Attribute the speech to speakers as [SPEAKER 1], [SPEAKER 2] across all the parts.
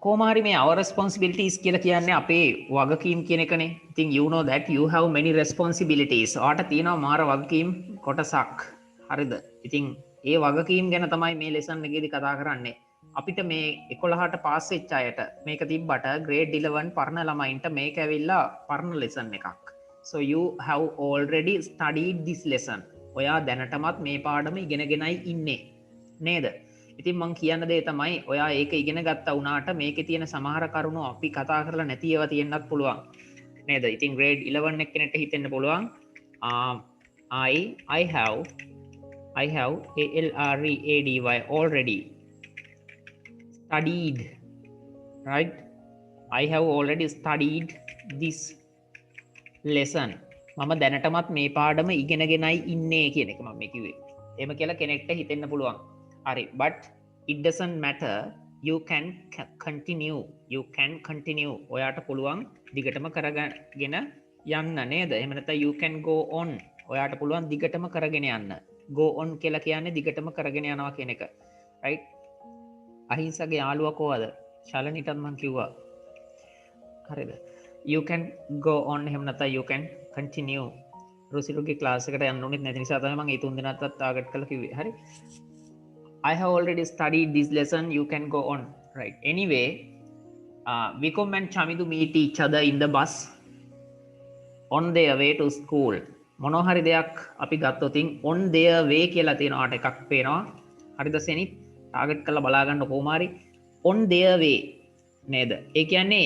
[SPEAKER 1] කොහොමහරි මේ our responsibilities කියලා කියන්නේ අපේ වගකීම් කියන එකනේ. ඉතින් you know that you have many responsibilities. ඔයාට තියෙනවා මාර වගකීම් කොටසක්. හරිද? ඉතින් ඒ වගකීම් ගැන තමයි මේ ලෙසන් එකේදී කතා කරන්නේ. අපිට මේ 11ට පාස් වෙච්ච අයට මේක තිබ්බට grade 11 පරණ ළමයින්ට මේක ඇවිල්ලා පරණ ලෙසන් එකක්. So you have already studied this lesson. ඔයා දැනටමත් මේ පාඩම ඉගෙනගෙනයි ඉන්නේ. නේද? ඉතින් මං කියන්න දේ තමයි ඔයා ඒක ඉගෙන ගත්තා වුණාට මේකේ තියෙන සමහර කරුණු අපි කතා කරලා නැති ඒවා තියෙන්නත් පුළුවන් නේද? ඉතින් grade 11 එක්කෙනෙක්ට හිතෙන්න පුළුවන් I have already already studied, right? I have already studied this lesson. මම දැනටමත් මේ පාඩම ඉගෙනගෙනයි ඉන්නේ කියන එක මම කිව්වේ. එහෙම කියලා කෙනෙක්ට හිතෙන්න පුළුවන්. හරි, but it doesn't matter. You can continue. ඔයාට පුළුවන් දිගටම කරගෙන යන්න නේද? එහෙම නැත්නම් you can go on. ඔයාට පුළුවන් දිගටම කරගෙන යන්න. go on කියලා කියන්නේ දිගටම කරගෙන යනවා කියන එක. right? අහිංසගේ යාළුවා කොහොමද? ශලනිටත් මම කිව්වා. හරිද? You can go on එහෙම නැත්නම් you can continue. රුසිරුගේ ක්ලාස් එකට යන්න ඕනෙත් නැති නිසා තමයි මම ඒ තුන් දෙනාටත් ටාගට් කරලා කිව්වේ. හරි? I have already studied this lesson. You can go on. Right. Anyway, Vikom and Chamidu meet each other in the bus on their way to school. මොනෝහරි දෙයක් අපි ගත්තොතින් on their way කියලා තියෙනවාට එකක් පේනවා. හරිද සෙනිත්? ටාගට් කරලා බලා ගන්න කොහොම හරි on their way නේද? ඒ කියන්නේ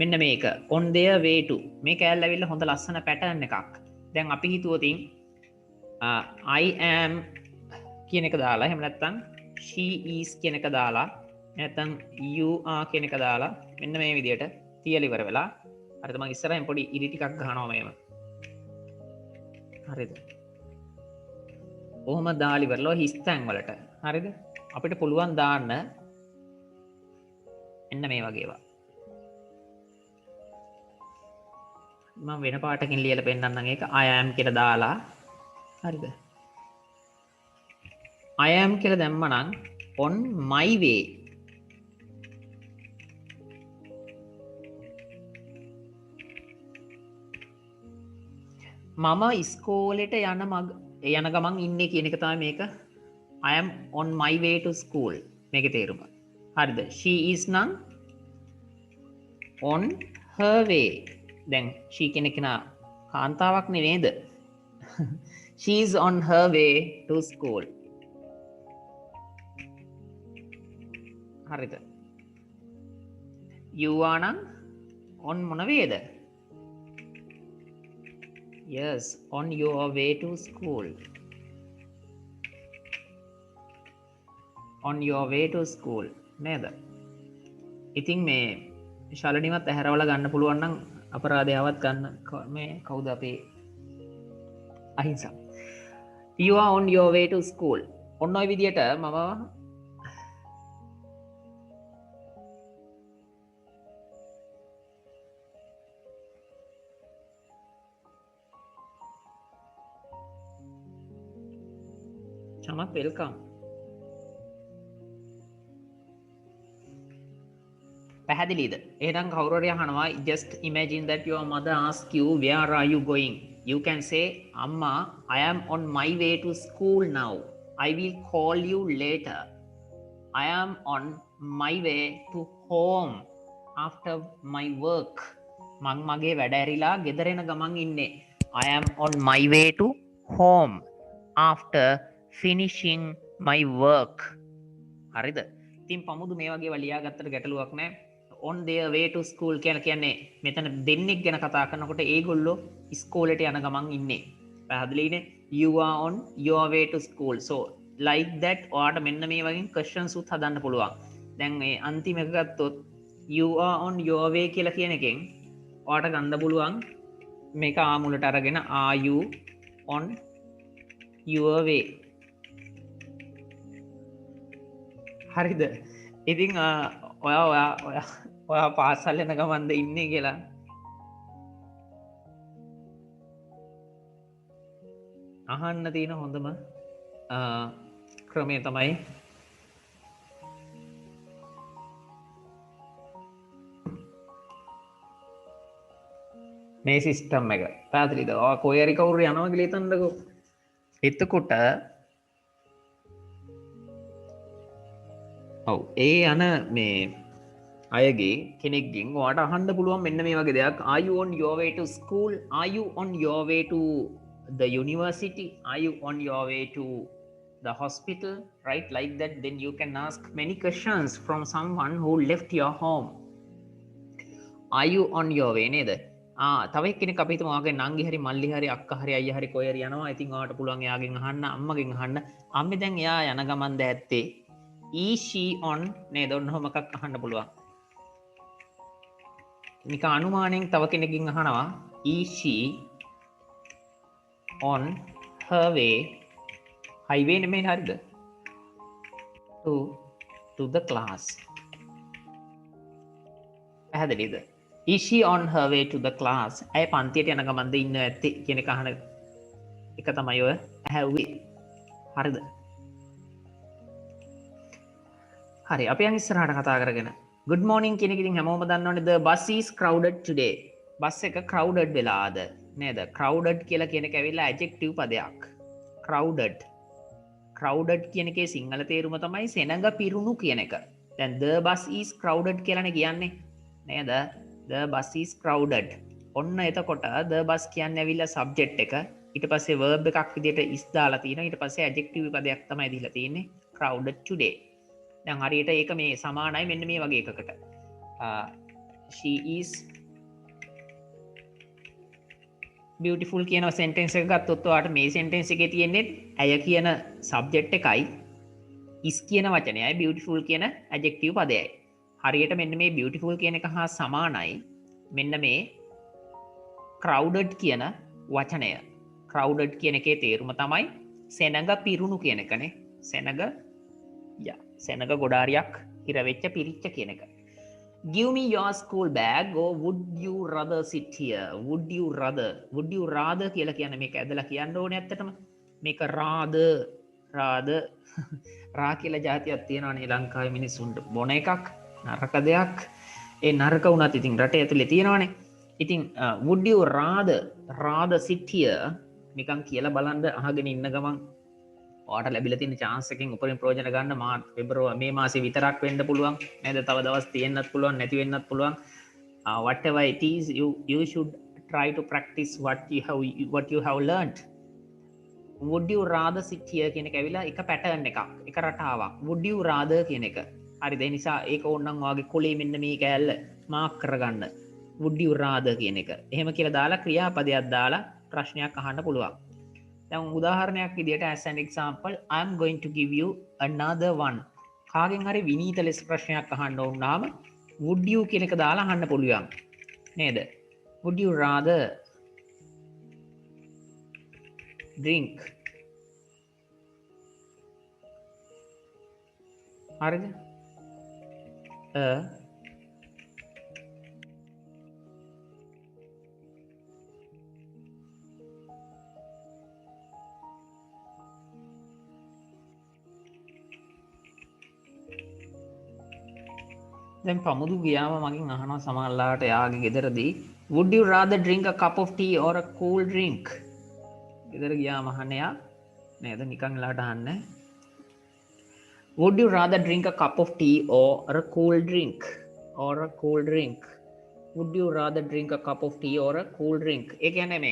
[SPEAKER 1] මෙන්න මේක on their way to. මේ කෑල්ල ඇවිල්ලා හොඳ ලස්සන පැටර්න් එකක්. දැන් අපි හිතුවොතින් I am කියන එක දාලා එහෙම නැත්නම් she is කියන එක දාලා නැත්නම් you are කියන එක දාලා මෙන්න මේ විදියට තියලා ඉවර වෙලා හරිද? මම ඉස්සරහින් පොඩි ඉරි ටිකක් ගහනවා මේව. හරිද? කොහොම දාලා ඉවරලා හිස් තැන් වලට. හරිද? අපිට පුළුවන් දාන්න එන්න මේ වගේ ඒවා. මම වෙන පාටකින් ලියලා පෙන්නන්නම් ඒක I am කියලා දාලා. හරිද? I am කියලා දැම්මනම් on my way. මම ඉස්කෝලේට යන ගමන් ඉන්නේ කියන එක තමයි මේක. I am on my way to school. මේකේ තේරුම. හරිද? She is නම් on her way. දැන් she කියන එක කාන්තාවක් නේද? She is on her way to school. හරිද? you are නම් on මොන වේද? yes, on your way to school. on your way to school නේද? ඉතින් මේ ශාලනිවත් ඇහැරවල ගන්න පුළුවන් නම් අපරාධයවත් ගන්න මේ කවුද අපේ අහිංසා. you are on your way to school. ඔන්න ඔය විදියට මම චමත් වෙල්කම්. පැහැදිලිද? එහෙනම් කවුරු හරි අහනවා just imagine that your mother asks you where are you going? You can say amma I am on my way to school now. I will call you later. I am on my way to home after my work. මං මගේ වැඩ ඇරිලා ගෙදර එන ගමන් ඉන්නේ. I am on my way to home after finishing my work. හරිද? ඉතින් පමුදු මේ වගේ වලියා ගත්තට ගැටලුවක් නැහැ. on their way to school කියලා කියන්නේ මෙතන දෙන්නෙක් ගැන කතා කරනකොට ඒගොල්ලෝ ඉස්කෝලේට යන ගමන් ඉන්නේ. පැහැදිලිනේ? you are on your way to school. So like that ඔයාට මෙන්න මේ වගේ questions උත් හදන්න පුළුවන්. දැන් මේ අන්තිම එක ගත්තොත් you are on your way කියලා කියන එකෙන් ඔයාට ගන්න පුළුවන් මේක ආමුලට අරගෙන are you on your way. හරිද? ඉතින් ඔයා පාසල් යන ගමන්ද ඉන්නේ කියලා අහන්න තියෙන හොඳම ක්‍රමය තමයි මේ සිස්ටම් එක පැදිලිද කොයරි කවුරු යනවා කියලා හිතන්නකෝ එතකොට ඔව් ඒ යන මේ අයගේ කෙනෙක්ගෙන් ඔයාට අහන්න පුළුවන් මෙන්න මේ වගේ දෙයක් are you on your way to school are you on your way to the university are you on your way to the hospital right like that then you can ask many questions from someone who left your home are you on your way නේද තව එක්කෙනෙක් අපි හිතමු ඔයාගේ නංගි හරි මල්ලි හරි අක්කා හරි අයියා හරි කොහෙරි යනවා ඉතින් ඔයාට පුළුවන් එයාගෙන් අහන්න අම්මගෙන් අහන්න අම්මේ දැන් එයා යන ගමන් දැත්තේ is she on නේද ඔන්න ඔහොම එකක් අහන්න පුළුවන් නිකන් අනුමානයෙන් තව කෙනෙක්ගෙන් අහනවා is she on her way highway නෙමෙයි හරිද to the class පැහැදිලිද is she on her way to the class ඇය පන්තියට යන ගමන්ද ඉන්න ඇත්තේ කියන එක අහන එක තමයි ඔය ඇහුවේ හරිද හරි අපි යන් ඉස්සරහට කතා කරගෙන good morning කියන එක ඉතින් හැමෝම දන්නවනේ the bus is crowded today bus එක crowded වෙලාද නේද crowded කියලා කියන එක ඇවිල්ලා adjective පදයක් crowded කියන එකේ සිංහල තේරුම තමයි සෙනඟ පිරුණු කියන එක දැන් the bus is crowded කියලානේ කියන්නේ නේද the bus is crowded ඔන්න එතකොට the bus කියන්නේ ඇවිල්ලා subject එක ඊට පස්සේ verb එකක් විදිහට is දාලා තිනවා ඊට පස්සේ adjective පදයක් තමයි දීලා තියෙන්නේ crowded today දැන් හරියට ඒක මේ සමානයි මෙන්න මේ වගේ එකකට she is beautiful කියන sentence එක ගත්තොත් ඔයාලට මේ sentence එකේ තියෙන්නේ ඇය කියන subject එකයි is කියන වචනයයි beautiful කියන adjective පදයයි හරියට මෙන්න මේ beautiful කියන එක හා සමානයි මෙන්න මේ crowded කියන වචනය crowded කියන එකේ තේරුම තමයි සෙනඟ පිරුණු කියන එකනේ සෙනඟ ගොඩාරියක් හිර වෙච්ච පිරිච්ච කියන එක give me your school bag or would you rather sit here would you rather කියලා කියන්නේ මේක ඇදලා කියන්න ඕනේ ඇත්තටම මේක rather රා කියලා જાතියක් තියෙනවානේ ලංකාවේ මිනිස්සුන්ට බොන එකක් නරක දෙයක් ඒ නරක වුණත් ඉතින් රටේ ඇතුලේ තියෙනවානේ ඉතින් would you rather sit here නිකන් කියලා බලන්න අහගෙන ඉන්න ගමන් ඔයාට ලැබිලා තියෙන chance එකෙන් උපරිම ප්‍රයෝජන ගන්න පෙබරවාරි මේ මාසේ විතරක් වෙන්න පුළුවන් නේද තව දවස් තියෙන්නත් පුළුවන් නැති වෙන්නත් පුළුවන් whatever it is you should try to practice what you have learned would you rather sit here කියන එක ඇවිල්ලා එක pattern එකක් එක රටාවක් would you rather කියන එක හරිද ඒ නිසා ඒක ඕනනම් ඔයාගේ කොලේ මෙන්න මේ කෑල්ල මාක් කරගන්න would you rather කියන එක එහෙම කියලා දාලා ක්‍රියාපදයක් දාලා ප්‍රශ්නයක් අහන්න පුළුවන් දැන් උදාහරණයක් විදියට as an example I am going to give you another one කාගෙන් හරි විනීත ලෙස ප්‍රශ්නයක් අහන්න වුණාම would you කියන එක දාලා අහන්න පුළුවන් නේද would you rather drink හරිද දැන් පමුදු ගියාම මගෙන් අහනවා සමහරලාට යාගේ ගෙදරදී would you rather drink a cup of tea or a cool drink ගෙදර ගියාම අහන්නේ යා නේද නිකන් ලාට අහන්නේ would you rather drink a cup of tea or a cool drink would you rather drink a cup of tea or a cool drink ඒ කියන්නේ මේ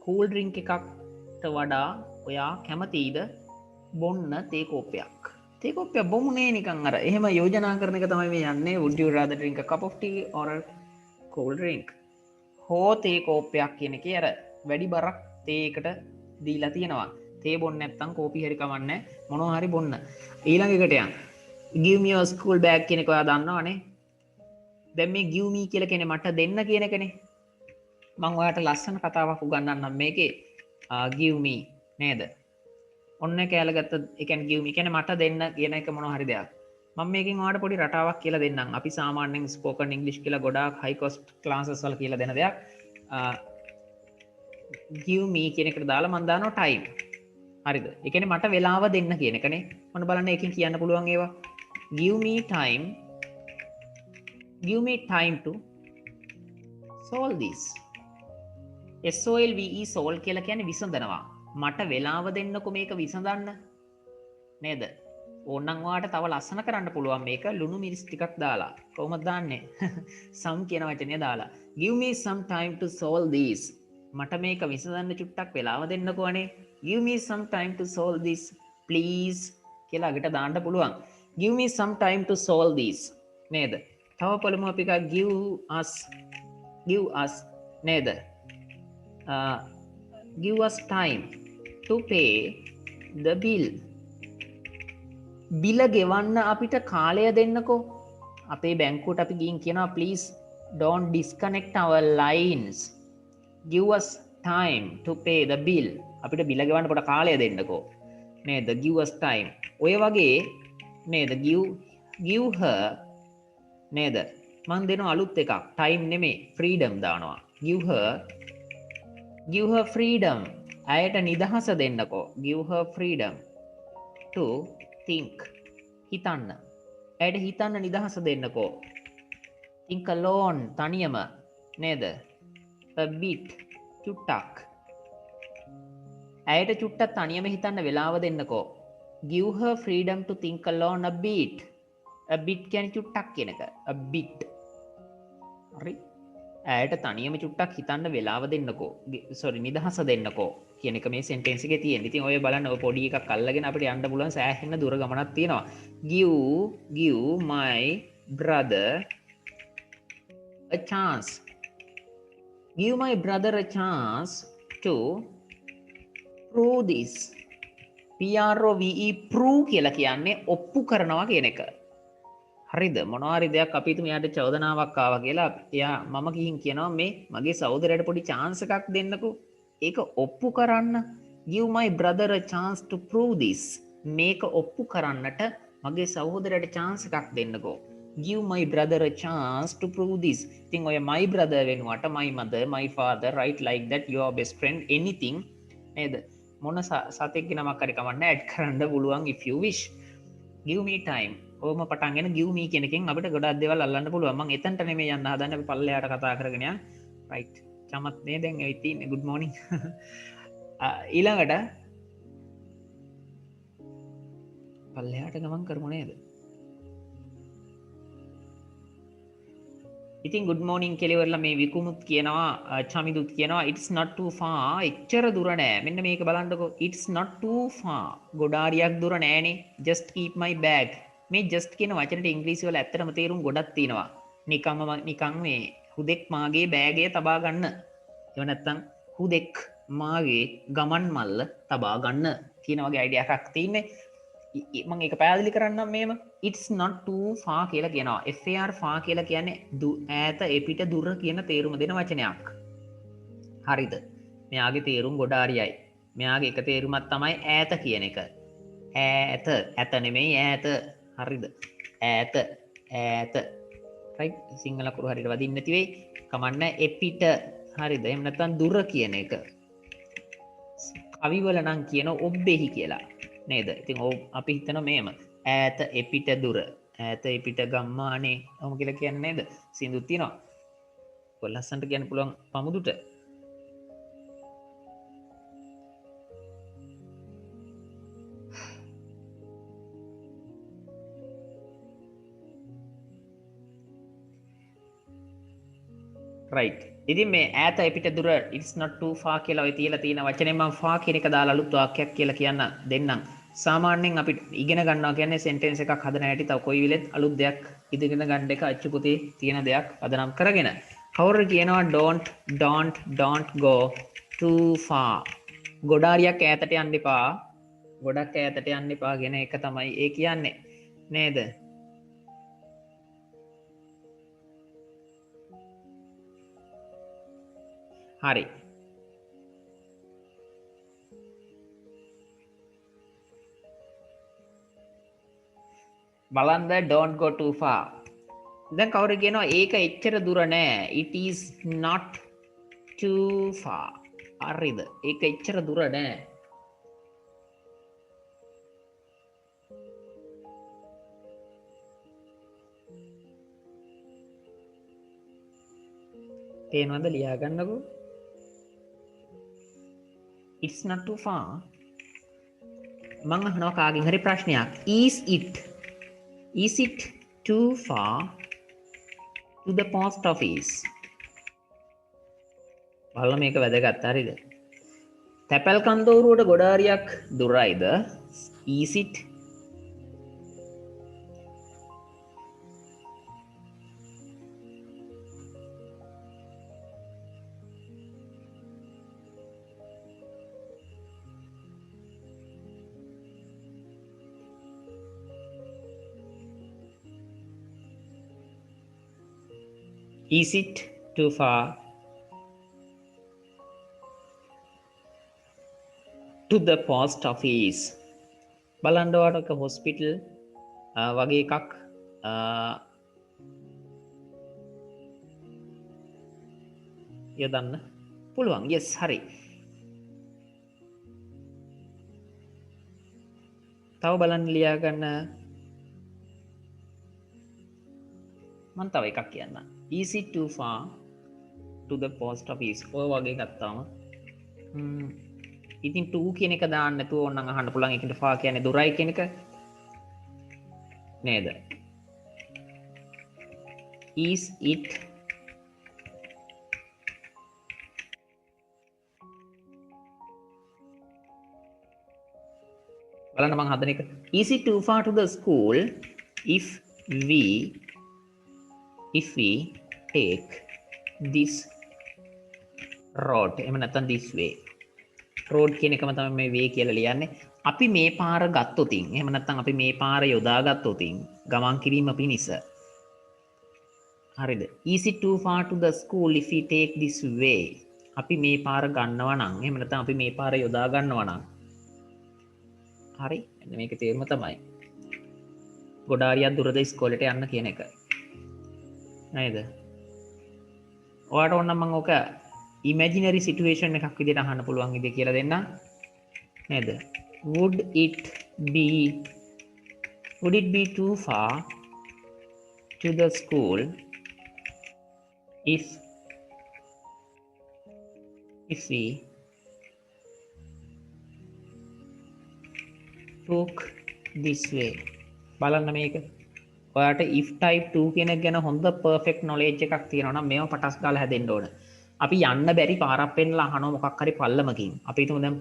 [SPEAKER 1] cool drink එකකට වඩා ඔයා කැමතිද බොන්න තේ කෝප්පයක් තේ කෝප්පය බොමුනේ නිකන් අර එහෙම යෝජනා කරන එක තමයි මේ යන්නේ would you rather drink a cup of tea or a cool drink හෝ තේ කෝප්පයක් කියන එකේ අර වැඩි බරක් තේ එකට දීලා තියෙනවා තේ බොන්න නැත්නම් කෝපි හරි කමන්නේ මොනවා හරි බොන්න ඊළඟ එකට යන්න give me your school bag කියන එක ඔයා දන්නවනේ දැන් මේ give me කියලා කියන්නේ මට දෙන්න කියන එකනේ මම ඔයාට ලස්සන කතාවක් උගන්වන්නම් මේකේ give me නේද ඔන්න කෑල්ල ගත්ත ඒ කියන්නේ give me කියන්නේ මට දෙන්න කියන එක මොනවා හරි දෙයක් මම මේකෙන් ඔයාලට පොඩි රටාවක් කියලා දෙන්නම් අපි සාමාන්‍යයෙන් spoken english කියලා ගොඩාක් high cost classes වල කියලා දෙන දෙයක් give me කියන එකට දාලා මම දානවා time හරිද ඒ කියන්නේ මට වෙලාව දෙන්න කියන එකනේ මොන බලන්න එකකින් කියන්න පුළුවන් ඒවා give me time to solve this SOLVE soul කියලා කියන්නේ විසඳනවා. මට වෙලාව දෙන්නකො මේක විසඳන්න. නේද? ඕනනම් ඔයාට තව ලස්සන කරන්න පුළුවන් මේක ලුණු මිරිස් ටිකක් දාලා. කොහොමද දාන්නේ? some කියන වචනය දාලා. Give me some time to solve this. මට මේක විසඳන්න චුට්ටක් වෙලාව දෙන්නකෝ අනේ. Give me some time to solve this please කියලා අගට දාන්න පුළුවන්. Give me some time to solve this. නේද? තව පළමු අපි එකක් give us නේද? Give us time to pay the bill. බිල ගෙවන්න අපිට කාලය දෙන්නකෝ. අපේ බැංකුවට අපි ගිහින් කියනවා please don't disconnect our lines. Give us time to pay the bill. අපිට බිල ගෙවන්න පොඩ කාලය දෙන්නකෝ. නේද? Give us time. ඔය වගේ නේද? give her නේද? මම දෙනවා අලුත් එකක්. time නෙමෙයි freedom දානවා. give her freedom. අයට නිදහස දෙන්නකෝ. give her freedom to think. හිතන්න. ඇයට හිතන්න නිදහස දෙන්නකෝ. think alone තනියම නේද? a bit චුට්ටක්. ඇයට චුට්ටක් තනියම හිතන්න වෙලාව දෙන්නකෝ. give her freedom to think alone a bit. a bit කියන්නේ චුට්ටක් කියන එක. a bit. හරි? ඇයට තනියම චුට්ටක් හිතන්න වෙලාව දෙන්නකෝ. sorry නිදහස දෙන්නකෝ. කියන එක මේ සෙන්ටෙන්ස් එකේ තියෙන. ඉතින් ඔය බලන්න ඔය පොඩි එකක් අල්ලගෙන අපිට යන්න පුළුවන් සෑහෙන දුර ගමනක් තියෙනවා. give my brother a chance. Give my brother a chance to prove this. prove prove කියලා කියන්නේ ඔප්පු කරනවා කියන එක. හරිද? මොනවාරි දෙයක් අපි හිතමු එයාට චෝදනාවක් ආවා කියලා. එයා මම ගිහින් කියනවා මේ මගේ සහෝදරයට පොඩි chance එකක් දෙන්නකෝ. ඒක ඔප්පු කරන්න. Give my brother a chance to prove this. මේක ඔප්පු කරන්නට මගේ සහෝදරයට chance එකක් දෙන්නකෝ. Give my brother a chance to prove this. ඉතින් ඔය my brother වෙනුවට my mother, my father, right like that, your best friend, anything නේද? මොන සතෙක්ගේ නමක් හරි කමන්න ඇඩ් කරන්න පුළුවන් if you wish. Give me time. ඕම පටන්ගෙන give me කියන එකෙන් අපිට ගොඩක් දේවල් අල්ලන්න පුළුවන්. මම එතනට නෙමෙයි යන්න හදන්නේ. අපි පල්ලෙහාට කතා කරගෙන යන්න. right. චමත් නේ දැන් ඒ ඉතින් good morning. ඊළඟට පල්ලෙහාට ගමන් කරමු නේද? ඉතින් good morning කියලා ඉවරලා මේ විකුමුත් කියනවා චමිදුත් කියනවා it's not too far. එච්චර දුර නෑ. මෙන්න මේක බලන්නකෝ. it's not too far. ගොඩාරියක් දුර නෑනේ. just keep my bag. මේ just කියන වචනෙට ඉංග්‍රීසි වල ඇත්තටම තේරුම් ගොඩක් තියෙනවා. නිකන් මේ හුදෙක් මාගේ බෑගය තබා ගන්න. එහෙම නැත්නම් හුදෙක් මාගේ ගමන් මල්ල තබා ගන්න කියන වගේ අයිඩියා එකක් තියෙන්නේ. මම ඒක පැහැදිලි කරන්නම් මේම. it's not too far කියලා කියනවා. far කියලා කියන්නේ ඈත එපිට දුර කියන තේරුම දෙන වචනයක්. හරිද? මෙයාගේ තේරුම් ගොඩාරියයි. මෙයාගේ එක තේරුමක් තමයි ඈත කියන එක. ඇත නෙමෙයි ඈත. හරිද? ඈත right සිංහල අකුරු හරියට වදින්න නැති වෙයි. කමන්න එපිට. හරිද? එහෙම නැත්නම් දුර කියන එක. කවිවල නම් කියන ඔබ්බෙහි කියලා. නේද? ඉතින් අපි හිතන මේම ඈත එපිට දුර ඈත එපිට ගම්මානේ ඔහොම කියලා කියන්නේ නේද? සින්දුත් තියෙනවා. ඔය ලස්සන්ට කියන්න පුළුවන් පමුදුට. right. ඉතින් මේ ඈත එපිට දුර it's not too far කියලා ඔය තියලා තියෙන වචනේ මම far කියන එක දාලා අලුත් වාක්‍යයක් කියලා කියන්න දෙන්නම්. සාමාන්‍යයෙන් අපි ඉගෙන ගන්නවා කියන්නේ සෙන්ටෙන්ස් එකක් හදන හැටි තව කොයි වෙලෙත් අලුත් දෙයක් ඉගෙන ගන්න එක අච්චු පොතේ තියෙන දෙයක් පදනම් කරගෙන. කවුරු කියනවා don't go too far. ගොඩාරියක් ඈතට යන්න එපා. ගොඩක් ඈතට යන්න එපා කියන එක තමයි ඒ කියන්නේ. නේද? හරි. බලන්න don't go too far. දැන් කවුරු කියනවා ඒක එච්චර දුර නෑ. it is not too far. හරිද? ඒක එච්චර දුර නෑ. තේනවද? ලියා ගන්නකෝ. it's not too far. මං අහනවා කාගෙන් හරි ප්‍රශ්නයක්. Is it too far to the post office? බලන්න මේක වැදගත් හරිද? තැපැල් කන්දෝරුවට ගොඩාරියක් දුරයිද? Is it Is it too far to the post office? බලන්න ඔයාලට හොස්පිටල් වගේ එකක් යොදන්න පුළුවන්. yes හරි. තව බලන්න ලියා ගන්න. මම තව එකක් කියන්න. Is it too far to the post office? ඔය වගේ ගත්තාම ඉතින් 2 කියන එක දාන්න නැතුව ඕනනම් අහන්න පුළුවන්. ඒකට far කියන්නේ දුරයි කියන එක නේද? Is it බලන්න මං හදන එක. Is it too far to the school if we take this road? එහෙම නැත්නම් this way. road කියන එකම තමයි මේ way කියලා ලියන්නේ. අපි මේ පාර ගත්තොතින් එහෙම නැත්නම් අපි මේ පාර යොදා ගත්තොතින් ගමන් කිරීම පිණිස. හරිද? Is it too far to the school if we take this way? අපි මේ පාර ගන්නවා නම් එහෙම නැත්නම් අපි මේ පාර යොදා ගන්නවා නම් හරි. එන්න මේක තේරුම තමයි. ගොඩාරියක් දුරද ඉස්කෝලේට යන්න කියන එක. නේද? ඔයාලට ඕන නම් මම ඔක imaginary situation එකක් විදිහට අහන්න පුළුවන් ඉතින් කියලා දෙන්න. නේද? Would it be too far to the school if we took this way? බලන්න මේක. ඔයාට if type 2 කියන එක ගැන හොඳ perfect knowledge එකක් තියෙනවා නම් මේව පටස් ගාලා හැදෙන්න ඕන. අපි යන්න බැරි පාරක් පෙන්නලා අහනවා මොකක් හරි පල්ලමකින්. අපි හිතමු දැන්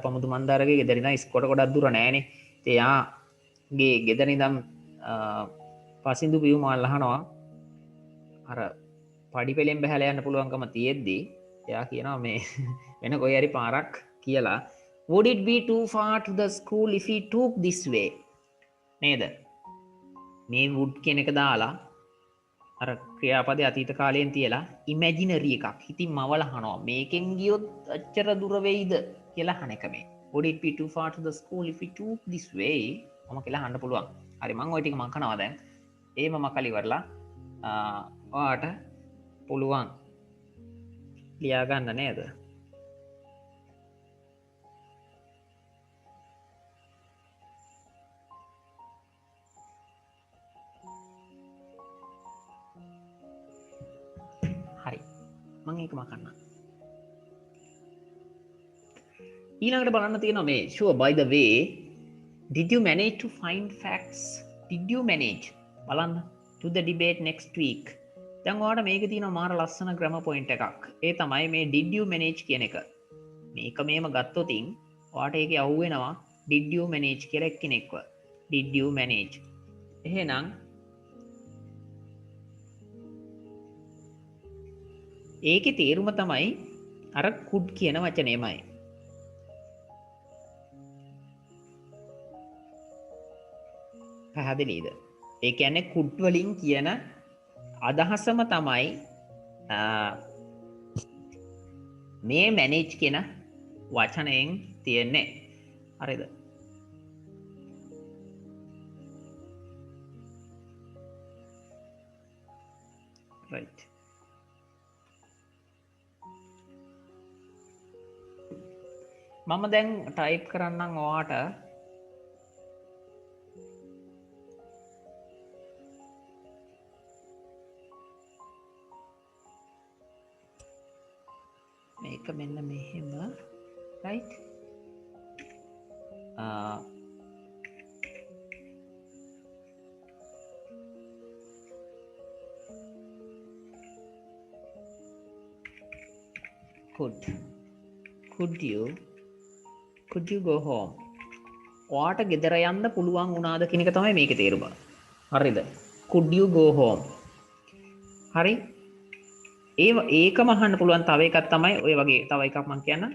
[SPEAKER 1] පමුදු මන්දාරගේ ගෙදර ඉඳන් ඉස්කෝලේ ගොඩක් දුර නෑනේ. ඉතින් එයාගේ ගෙදර ඉඳන් පසින්දු පියු මාල් අහනවා. අර පඩි පෙලෙන් බහලා යන්න පුළුවන්කම තියෙද්දි එයා කියනවා මේ වෙන කොයි හරි පාරක් කියලා. Would it be too far to the school if we took this way? නේද? මේ would කියන එක දාලා අර ක්‍රියාපදයේ අතීත කාලයෙන් තියලා ඉමැජිනරි එකක් හිතින් මවල අහනවා මේකෙන් ගියොත් අච්චර දුර වෙයිද කියලා අහන එක මේ. Would it be too far to the school if we took this way? මම කියලා අහන්න පුළුවන්. හරි මම ওই ටික මම කනවා දැන්. ඒ මම කලි වරලා ඔයාට පුළුවන් ලියා ගන්න නේද? හරි මම ඒක මකන්න. ඊළඟට බලන්න තියෙනවා මේ sure by the way did you manage to find facts? Did you manage බලන්න to the debate next week? දැන් ඔයාලට මේකේ තියෙනවා මාර ලස්සන grammar point එකක්. ඒ තමයි මේ did you manage කියන එක. මේක මේම ගත්තොතින් ඔයාට ඒකේ අහු වෙනවා did you manage කියලා එක්කෙනෙක්ව. did you manage. එහෙනම් ඒකේ තේරුම තමයි අර could කියන වචනයමයි. පැහැදිලිද? ඒ කියන්නේ could වලින් කියන අදහසම තමයි මේ manage කියන වචනයෙන් තියෙන්නේ. හරිද? right. මම දැන් ටයිප් කරන්නම් ඔයාට මේක මෙන්න මෙහෙම right? uh, could you go home? ඔයාට ගෙදර යන්න පුළුවන් වුණාද කියන එක තමයි මේකේ තේරුම. හරිද? could you go home? හරි? ඒකම අහන්න පුළුවන් තව එකක් තමයි ඔය වගේ තව එකක් මම කියන්නම්.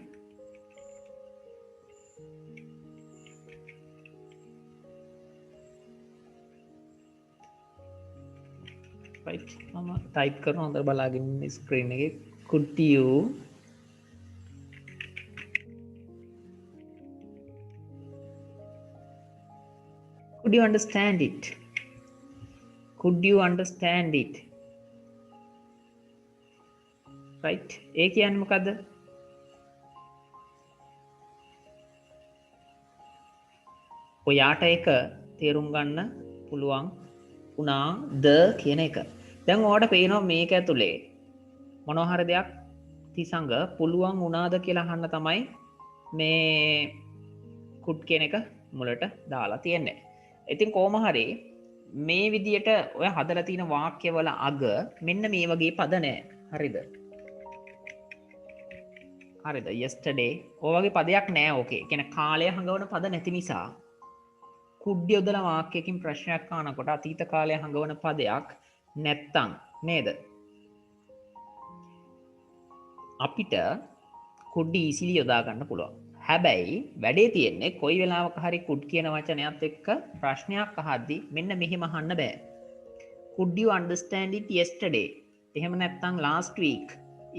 [SPEAKER 1] right මම ටයිප් කරනවා හොඳට බලාගෙන ඉන්න ස්ක්‍රීන් එකේ could you understand it? Could you understand it? right ඒ කියන්නේ මොකද්ද? ඔයාට ඒක තේරුම් ගන්න පුළුවන් වුණාද කියන එක. දැන් ඔයාලට පේනවා මේක ඇතුලේ මොනවා හරි දෙයක් තිසංග පුළුවන් වුණාද කියලා අහන්න තමයි මේ could කියන එක මුලට දාලා තියෙන්නේ. ඉතින් කොහොම හරි මේ විදියට ඔය හදලා තියෙන වාක්‍යවල අග මෙන්න මේ වගේ පද නැහැ. හරිද? හරිද? yesterday ඔය වගේ පදයක් නැහැ ඕකේ. කියන්නේ කාලය හඟවන පද නැති නිසා could යොදලා වාක්‍යයකින් ප්‍රශ්නයක් අහනකොට අතීත කාලය හඟවන පදයක් නැත්තම් නේද? අපිට could easily යොදා ගන්න පුළුවන්. හැබැයි වැඩේ තියෙන්නේ කොයි වෙලාවක හරි could කියන වචනයත් එක්ක ප්‍රශ්නයක් අහද්දී මෙන්න මෙහෙම අහන්න බෑ. could you understand it yesterday? එහෙම නැත්නම් last week.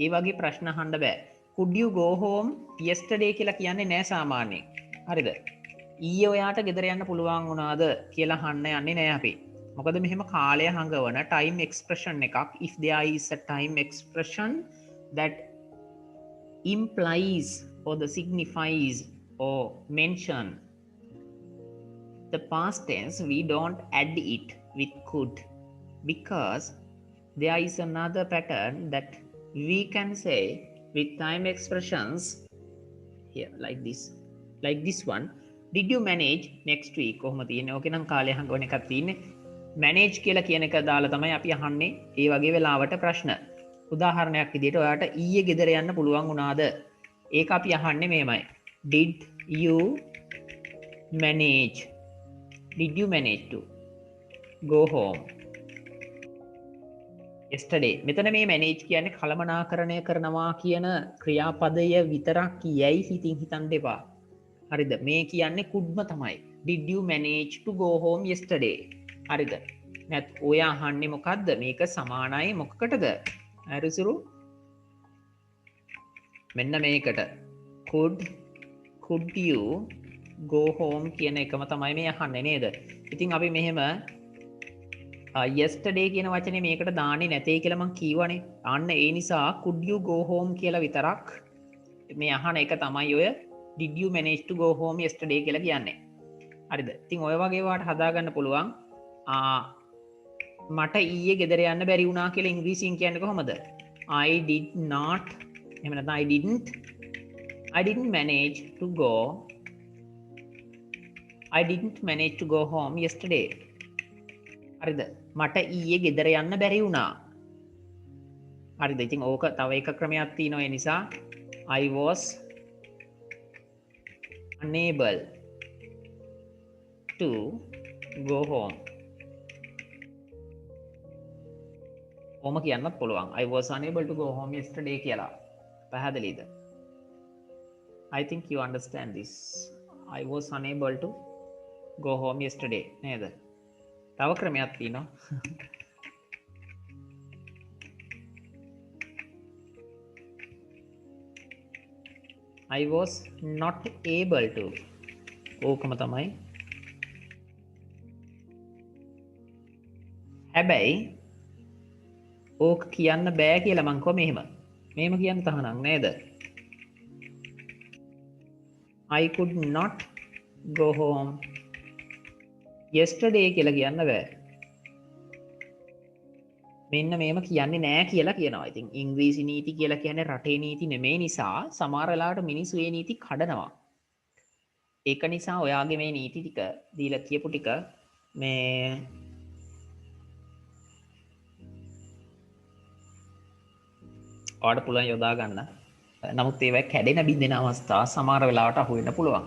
[SPEAKER 1] ඒ වගේ ප්‍රශ්න අහන්න බෑ. could you go home yesterday කියලා කියන්නේ නෑ සාමාන්‍යයෙන්. හරිද? ඊයේ ඔයාට ගෙදර යන්න පුළුවන් වුණාද කියලා අහන්න යන්නේ නෑ අපි. මොකද මෙහෙම කාලය හඟවන time expression එකක් if there is a time expression that implies or the signifies or mention the past tense, we don't add it with could because there is another pattern that we can say with time expressions here like this one. Did you manage next week? කොහොම තියෙන්නේ? ඕකේ නම් කාලය හංගවන එකක් තියෙන්නේ. manage කියලා කියන එක දාලා තමයි අපි අහන්නේ ඒ වගේ වෙලාවට ප්‍රශ්න. උදාහරණයක් විදිහට ඔයාට ඊයේ ගෙදර යන්න පුළුවන් වුණාද? ඒක අපි අහන්නේ මෙහෙමයි. Did you manage to go home yesterday? මෙතන මේ manage කියන්නේ කළමනාකරණය කරනවා කියන ක්‍රියාපදය විතරක් යයි හිතන්න එපා. හරිද? මේ කියන්නේ could ම තමයි. Did you manage to go home yesterday? හරිද? නැත් ඔයා අහන්නේ මොකද්ද? මේක සමානයි මොකකටද? අරසුරු මෙන්න මේකට could you go home කියන එකම තමයි මේ අහන්නේ නේද? ඉතින් අපි මෙහෙම yesterday කියන වචනේ මේකට දාන්නේ නැtei කියලා මං කියවනේ. අන්න ඒ නිසා could you go home කියලා විතරක් මේ අහන එක තමයි ඔය did you manage to go home yesterday කියලා කියන්නේ. හරිද? ඉතින් ඔය වගේ වාට හදාගන්න පුළුවන්. මට ඊයේ ගෙදර යන්න බැරි වුණා කියලා ඉංග්‍රීසියෙන් කියන්නේ කොහොමද? I did not එහෙම නැත්නම් I didn't manage to go home yesterday. හරිද? මට ඊයේ ගෙදර යන්න බැරි වුණා. හරිද? ඉතින් ඕක තව එක ක්‍රමයක් තියෙනවා. ඒ නිසා I was unable to go home. ඔහොම කියන්නත් පුළුවන්. I was unable to go home yesterday කියලා. පැහැදිලිද? I think you understand this. I was unable to go home yesterday. නේද? තව ක්‍රමයක් තියෙනවා. I was not able to. ඕකම තමයි. හැබැයි ඕක කියන්න බෑ කියලා මං කිව්වා මෙහෙම කියන්න තහනම් නේද? I could not go home yesterday කියලා කියන්න බෑ. මෙන්න මේම කියන්නේ නෑ කියලා කියනවා. ඉතින් ඉංග්‍රීසි නීති කියලා කියන්නේ රටේ නීති නෙමේ නිසා සමහර වෙලාවට මිනිස්සු ඒ නීති කඩනවා. ඒක නිසා ඔයාගේ මේ නීති ටික දීලා කියපු ටික මේ ඔයාලට පුළුවන් යොදා ගන්න. නමුත් ඒවා කැඩෙන බින්දෙන අවස්ථා සමහර වෙලාවට අහු වෙන්න පුළුවන්.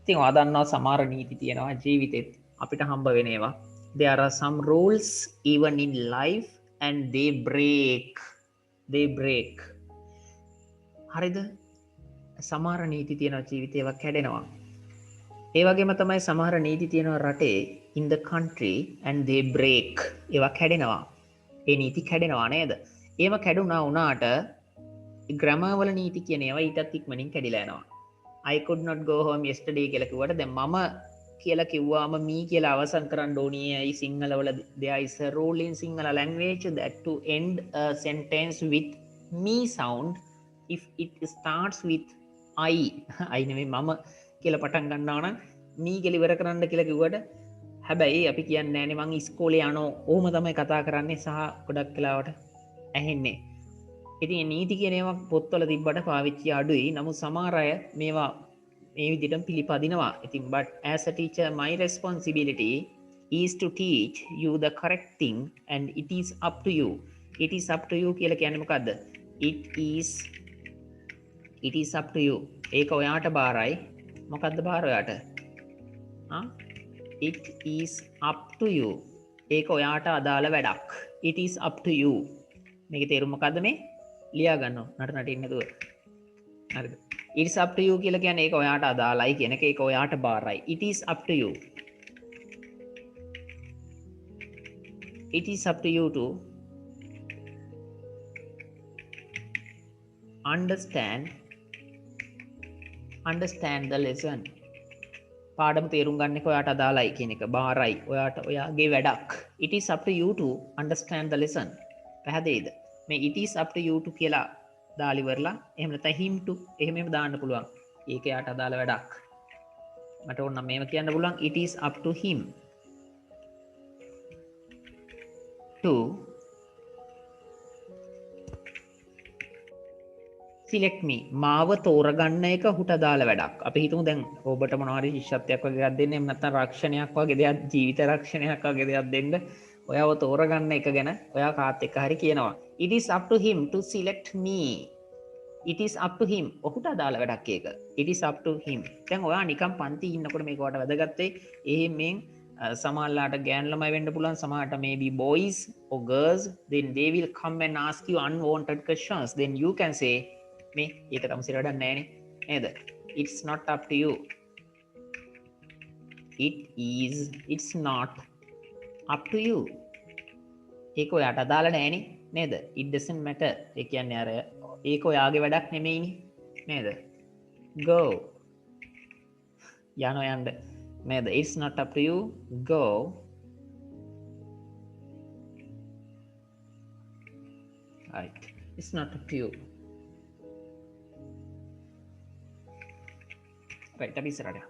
[SPEAKER 1] ඉතින් ඔයා දන්නවා සමහර නීති තියෙනවා ජීවිතෙත් අපිට හම්බ වෙන ඒවා. There are some rules even in life and they break. හරිද? සමහර නීති තියෙනවා ජීවිතේ ඒවා කැඩෙනවා. ඒ වගේම තමයි සමහර නීති තියෙනවා රටේ in the country and they break. ඒවා කැඩෙනවා. ඒ නීති කැඩෙනවා නේද? ඒව කැඩුනා වුණාට ග්‍රැමර් වල නීති කියන ඒවා ඊටත් ඉක්මනින් කැඩිලා යනවා. I could not go home yesterday කියලා කිව්වට දැන් මම කියලා කිව්වාම me කියලා අවසන් කරන්න ඕනේ. ඇයි සිංහල වල there is a rule in Sinhala language that to end a sentence with me sound if it starts with I නෙමෙයි මම කියලා පටන් ගන්නවා නම් me කියලා ඉවර කරන්න කියලා කිව්වට හැබැයි අපි කියන්නේ නෑනේ මං ඉස්කෝලේ යනවා. ඔහොම තමයි කතා කරන්නේ සහ ගොඩක් වෙලාවට ඇහෙන්නේ. ඉතින් නීති කියන ඒවා පොත්වල තිබ්බට පාවිච්චි අඩුයි. නමුත් සමහර අය මේවා මේ විදිහට පිළිපදිනවා. ඉතින් but as a teacher my responsibility is to teach you the correct thing and it is up to you. It is up to you කියලා කියන්නේ මොකද්ද? It is up to you. ඒක ඔයාට බාරයි. මොකද්ද බාර ඔයාට? It is up to you. ඒක ඔයාට අදාළ වැඩක්. It is up to you. මේකේ තේරුම මොකද්ද මේ? ලියා ගන්නවා නට නටින්න දුව. හරිද? It's up to you කියලා කියන්නේ ඒක ඔයාට අදාළයි කියන එක. ඒක ඔයාට බාරයි. It is up to you. It is up to you to understand the lesson. පාඩම තේරුම් ගන්න එක ඔයාට අදාළයි කියන එක. බාරයි. ඔයාට ඔයාගේ වැඩක්. It is up to you to understand the lesson. පැහැදිලිද? මේ it is up to you to කියලා දාලා ඉවරලා එහෙම නැත්නම් him to එහෙම දාන්න පුළුවන්. ඒක යාට අදාළ වැඩක්. මට ඕන නම් මේව කියන්න පුළුවන් it is up to him to select me. මාව තෝරගන්න එක හුට අදාළ වැඩක්. අපි හිතමු දැන් ඔබට මොනවා හරි ශිෂ්‍යත්වයක් වගේ එකක් දෙන්න. එහෙම නැත්නම් රක්ෂණයක් වගේ දෙයක්, ජීවිත රක්ෂණයක් වගේ දෙයක් දෙන්න. ඔයාව තෝරගන්න එක ගැන ඔයා කාත් එක්ක හරි කියනවා. It is up to him to select me. It is up to him. ඔහුට අදාළ වැඩක් ඒක. It is up to him. දැන් ඔයා නිකන් පන්ති ඉන්නකොට මේක වට වැදගත් වෙයි. එහෙමෙන් සමහරලාට ගෑනු ළමයි වෙන්න පුළුවන්. සමහරට maybe boys or girls. Then they will come and ask you unwanted questions. Then you can say මේ ඒක තමයි සිර වැඩක් නැහැ නේද? It's not up to you. It's not up to you. ඒක ඔයාට අදාළ නෑනේ නේද? It doesn't matter. ඒ කියන්නේ අර ඒක ඔයාගේ වැඩක් නෙමෙයිනේ නේද? Go. යන්න නේද? It's not up to you. Go. Right. It's not up to you. Right. අපි ඉස්සරහට.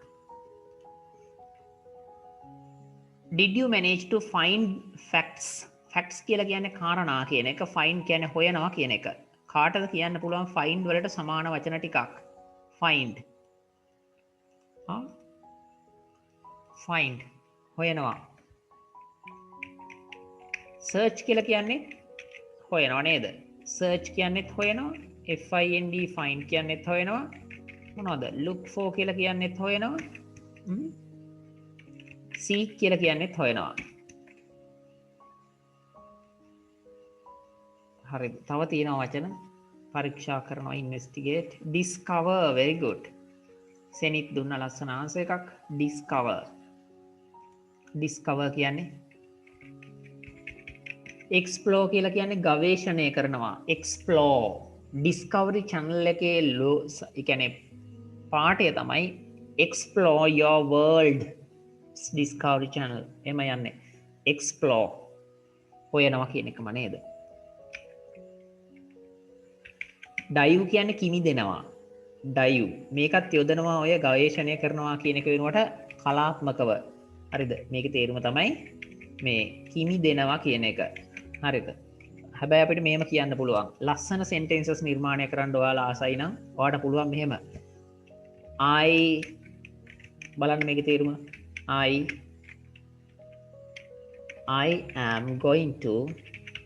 [SPEAKER 1] Did you manage to find facts? Facts කියලා කියන්නේ කාරණා කියන එක. Find කියන්නේ හොයනවා කියන එක. කාටද කියන්න පුළුවන් find වලට සමාන වචන ටිකක්? Find. Find. හොයනවා. Search කියලා කියන්නේ හොයනවා නේද? Search කියන්නේත් හොයනවා. FIND find කියන්නේත් හොයනවා. මොනවද? Look for කියලා කියන්නේත් හොයනවා. seek කියලා කියන්නේත් හොයනවා. හරි. තව තියෙනවා වචන. පරීක්ෂා කරනවා investigate. Discover very good. සෙනිත් දුන්න ලස්සන ආන්සර් එකක්. Discover. Discover කියන්නේ explore කියලා කියන්නේ ගවේෂණය කරනවා. Explore. Discovery channel එකේ ඒ කියන්නේ පාඩය තමයි explore your world. Discovery channel එම යන්නේ explore හොයනවා කියන එකම නේද? dive කියන්නේ කිමි දෙනවා. dive මේකත් යොදනවා ඔය ගවේෂණය කරනවා කියන එක වෙනුවට කලාත්මකව. හරිද? මේකේ තේරුම තමයි මේ කිමි දෙනවා කියන එක. හරිද? හැබැයි අපිට මේම කියන්න පුළුවන් ලස්සන සෙන්ටෙන්සස් නිර්මාණය කරන්න ඔයාලා ආසයි නම් ඔයාට පුළුවන් මෙහෙම I බලන්න මේකේ තේරුම I am going to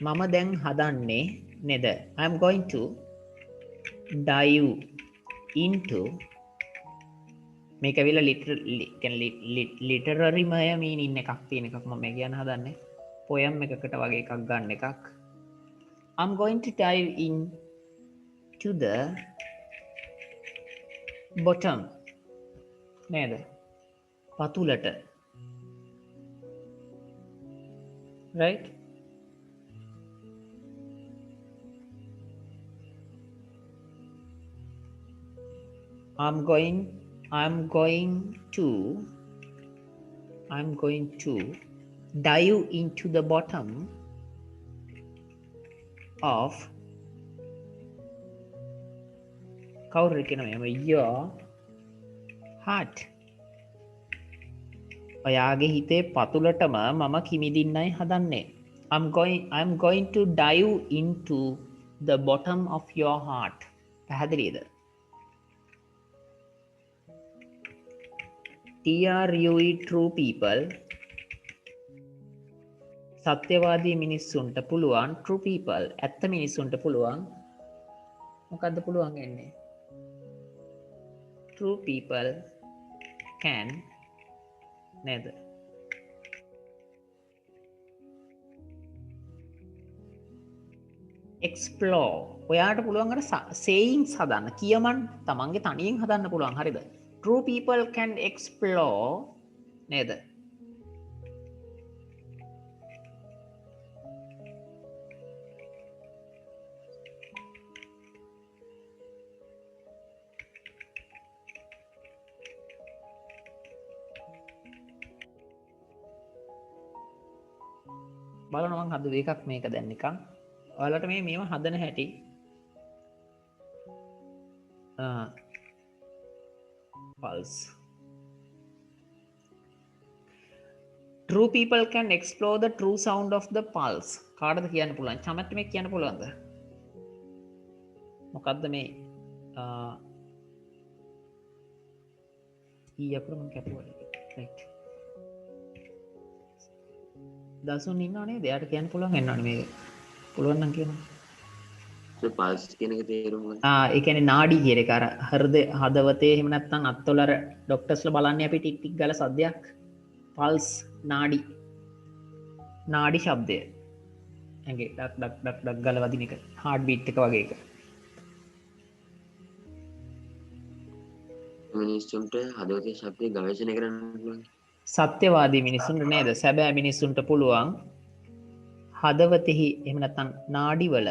[SPEAKER 1] මම දැන් හදන්නේ නේද I am going to dive into මේක ඇවිල්ලා ලිටරරි මය මීනින් එකක් තියෙන එකක් මම කියන්න හදන්නේ පොයම් එකකට වගේ එකක් ගන්න එකක් I'm going to dive in to the bottom නේද පතුලට right I'm going to dive into the bottom of කවුරු කියන මේ your heart ඔයාගේ හිතේ පතුලටම මම කිමිදින්නයි හදන්නේ I'm going to dive into the bottom of your heart පැහැදිලිද TRUE true people සත්‍යවාදී මිනිස්සුන්ට පුළුවන් true people ඇත්ත මිනිස්සුන්ට පුළුවන් මොකද්ද පුළුවන් වෙන්නේ true people can නේද explore ඔයාට පුළුවන් අර sayings හදන්න කියමන් තමන්ගේ තනියෙන් හදන්න පුළුවන් හරිද true people can explore නේද බලන්න මං හදුවේ එකක් මේක දැන් නිකන් ඔයාලට මේව හදන හැටි pulse true people can explore the true sound of the pulse කාටද කියන්න පුළුවන් චමත් මේ කියන්න පුළුවන්ද මොකද්ද මේ ඊයකට මම කැපුවා right දසුන් ඉන්නවනේ එයාට කියන්න පුළුවන් එන්නවනේ මේක පුළුවන් නම් කියනවා
[SPEAKER 2] පල්ස් කියන එක තේරුම ගන්න.
[SPEAKER 1] ඒ කියන්නේ නාඩි කියන එක අර හදවතේ එහෙම නැත්නම් අත්වල අර ડોක්ටර්ස්ලා බලන්නේ අපි ටික් ටික් ගාලා සද්දයක් පල්ස් නාඩි ශබ්දය ඇඟේ ඩක් ඩක් ඩක් ඩක් ගාලා වදින එක හાર્ට් බීට් එක වගේ එක
[SPEAKER 2] මිනිස්සුන්ට හදවතේ ශබ්දය ගවේෂණය කරන්න පුළුවන්.
[SPEAKER 1] සත්‍යවාදී මිනිසුන්ට නේද සැබෑ මිනිස්සුන්ට පුළුවන් හදවතෙහි එහෙම නැත්නම් නාඩිවල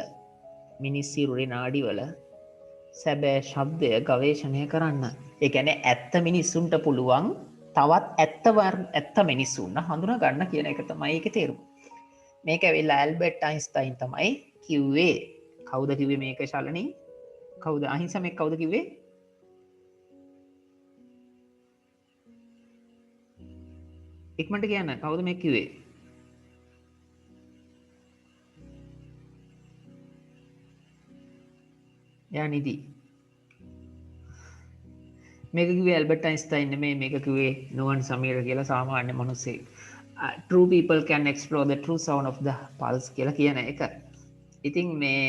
[SPEAKER 1] මිනිස් සිරුරේ නාඩිවල සැබෑ ශබ්දය ගවේෂණය කරන්න. ඒ කියන්නේ ඇත්ත මිනිස්සුන්ට පුළුවන් තවත් ඇත්ත මිනිස්සුන්ව හඳුනා ගන්න කියන එක තමයි ඒකේ තේරුම. මේක ඇවිල්ලා ඇල්බර්ට් අයින්ස්ටයින් තමයි කිව්වේ. කවුද කිව්වේ මේක ශාලනී? කවුද අහිංසා මේක කවුද කිව්වේ? ඉක්මනට කියන්න කවුද මේ කිව්වේ යා නිදි මේක කිව්වේ ඇල්බර්ට් අයින්ස්ටයින් නෙමෙයි මේක කිව්වේ නෝවන් සමීර කියලා සාමාන්‍ය මිනිස්සෙක් true people can explore the true sound of the pulse කියලා කියන එක ඉතින් මේ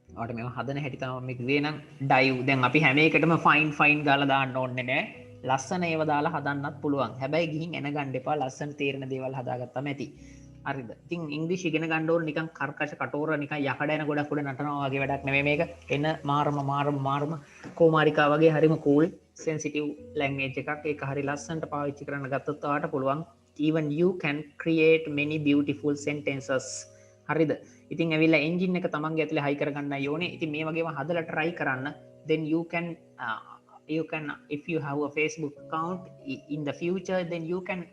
[SPEAKER 1] ඔයාලට මේව හදන හැටි තමයි මේ කිව්වේ නම් ඩයිව් දැන් අපි හැම එකටම ෆයින් ගාලා දාන්න ඕනේ නෑ ලස්සන ඒවා දාලා හදන්නත් පුළුවන්. හැබැයි ගිහින් එන ගන්න එපා. ලස්සන තේරෙන දේවල් හදාගත්තම ඇති. හරිද? ඉතින් ඉංග්‍රීසි ඉගෙන ගන්න ඕන නිකන් කර්කශ කටෝර නිකන් යකඩ එන ගොඩක් උඩ නටනවා වගේ වැඩක් නෙමෙයි මේක. එන මාරම කොමාරිකා වගේ හරිම කූල් සෙන්සිටිව් ලැන්ග්වේජ් එකක්. ඒක හරි ලස්සනට පාවිච්චි කරන්න ගත්තොත් ඔයාලට පුළුවන් even you can create many beautiful sentences. හරිද? ඉතින් ඇවිල්ලා එන්ජින් එක තමන්ගේ ඇතුලේ හයි කරගන්නයි ඕනේ. ඉතින් මේ වගේම හදලා try කරන්න. then you can if you have a Facebook account in the future then you can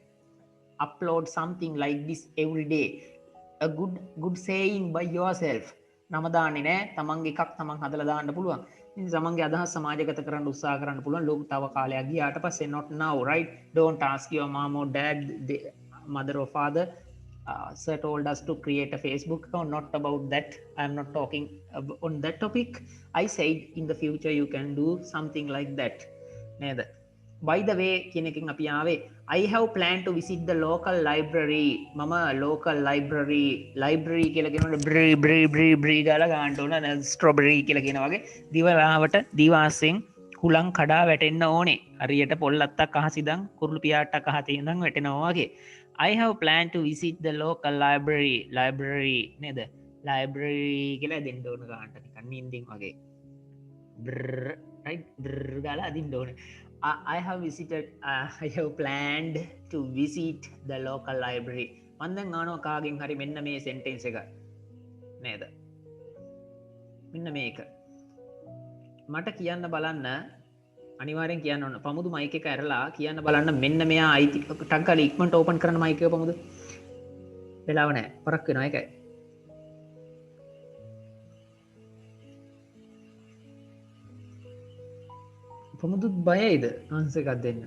[SPEAKER 1] upload something like this every day a good saying by yourself නම දාන්නේ නෑ තමන්ගේ එකක් තමන් හදලා දාන්න පුළුවන් ඉතින් තමන්ගේ අදහස් සමාජගත කරන්න උත්සාහ කරන්න පුළුවන් ලෝක තව කාලයක් ගියාට පස්සේ not now right don't ask your mom or dad the mother or father Sir told us to create a Facebook account, not about that. I'm not talking on that topic. I said in the future you can do something like that. Neither. By the way, කියනකින් අපි ආවේ I have planned to visit the local library. මම local library කියලා කියනකොට බ්‍රී ගාලා ගන්න ඕන strawberry කියලා කියන වගේ දිවලාවට දිවාසෙන් හුලං කඩා වැටෙන්න ඕනේ. හරියට පොල් අත්තක් අහසිදන් කුරුළු පියාට්ටක් අහතේ ඉඳන් වැටෙනවා වගේ. I have planned to visit the local library නේද library කියලා දෙන්න ඕන ගන්නට නිකන් නින්දින් වගේ ගාලා අදින්න ඕන I have planned to visit the local library මම දැන් අහනවා කාගෙන් හරි මෙන්න මේ sentence එක නේද මෙන්න මේක මට කියන්න බලන්න අනිවාරෙන් කියන්න ඕන පමුදු මයික එක ඇරලා කියන්න බලන්න මෙන්න මෙයා අයිති ටක්ගල ඉක්මට ඕපන් කරන මයික පමුදු වෙලාව නෑ පරක් වෙනවා එකයි පමුදුත් බයයිද ආන්සර් එකක් දෙන්න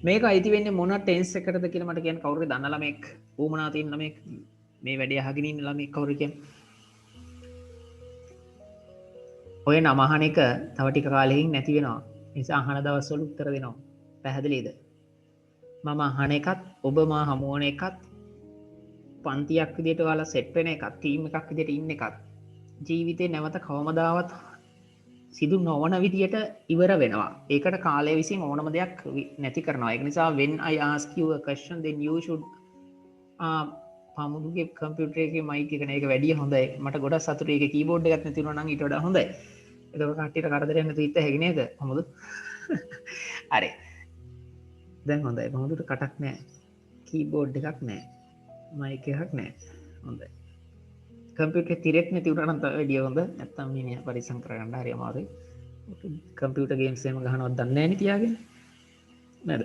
[SPEAKER 1] මේක අයිති වෙන්නේ මොන ටෙන්ස් එකකටද කියලා මට කියන්න කවුරුද දන්න ළමෙක් ඌමනා තියෙන ළමෙක් මේ වැඩේ අහගෙන ඉන්න ළමෙක් කවුරු කියන්නේ ඔය නමහන එක තව ටික කාලෙකින් නැති වෙනවා නිසා අහන දවස්වල උත්තර දෙනවා පැහැදිලිද මම අහන එකත් ඔබ මා හමුවන එකත් පන්තියක් විදිහට ඔයාලා සෙට් වෙන එකත් ටීම් එකක් විදිහට ඉන්න එකත් ජීවිතේ නැවත කවමදාවත් සිදු නොවන විදිහට ඉවර වෙනවා ඒකට කාලය විසින් ඕනම දෙයක් නැති කරනවා ඒක නිසා when I ask you a question then you should පමුදුගේ කම්පියුටර් එකේ මයික් එක නේ ඒක වැඩිය හොඳයි මට ගොඩක් සතුටුයි ඒක කීබෝඩ් එකක් නැති වුණා නම් ඊට වඩා හොඳයි ඒක කට්ටියට කරදරයක් නැතුව ඉන්න හැකි නේද පමුදු හරි දැන් හොඳයි පමුදුට කටක් නැහැ කීබෝඩ් එකක් නැහැ මයික් එකක් නැහැ හොඳයි කම්පියුටර් තිරෙක් නැති වුණා නම් තව වැඩිය හොඳ නැත්තම් මේ පරිස්සම් කරගන්න හරි අමාරුයි කම්පියුටර් ගේම්ස් එහෙම ගහනවත් දන්නේ නැහැ නේ තියාගෙන නේද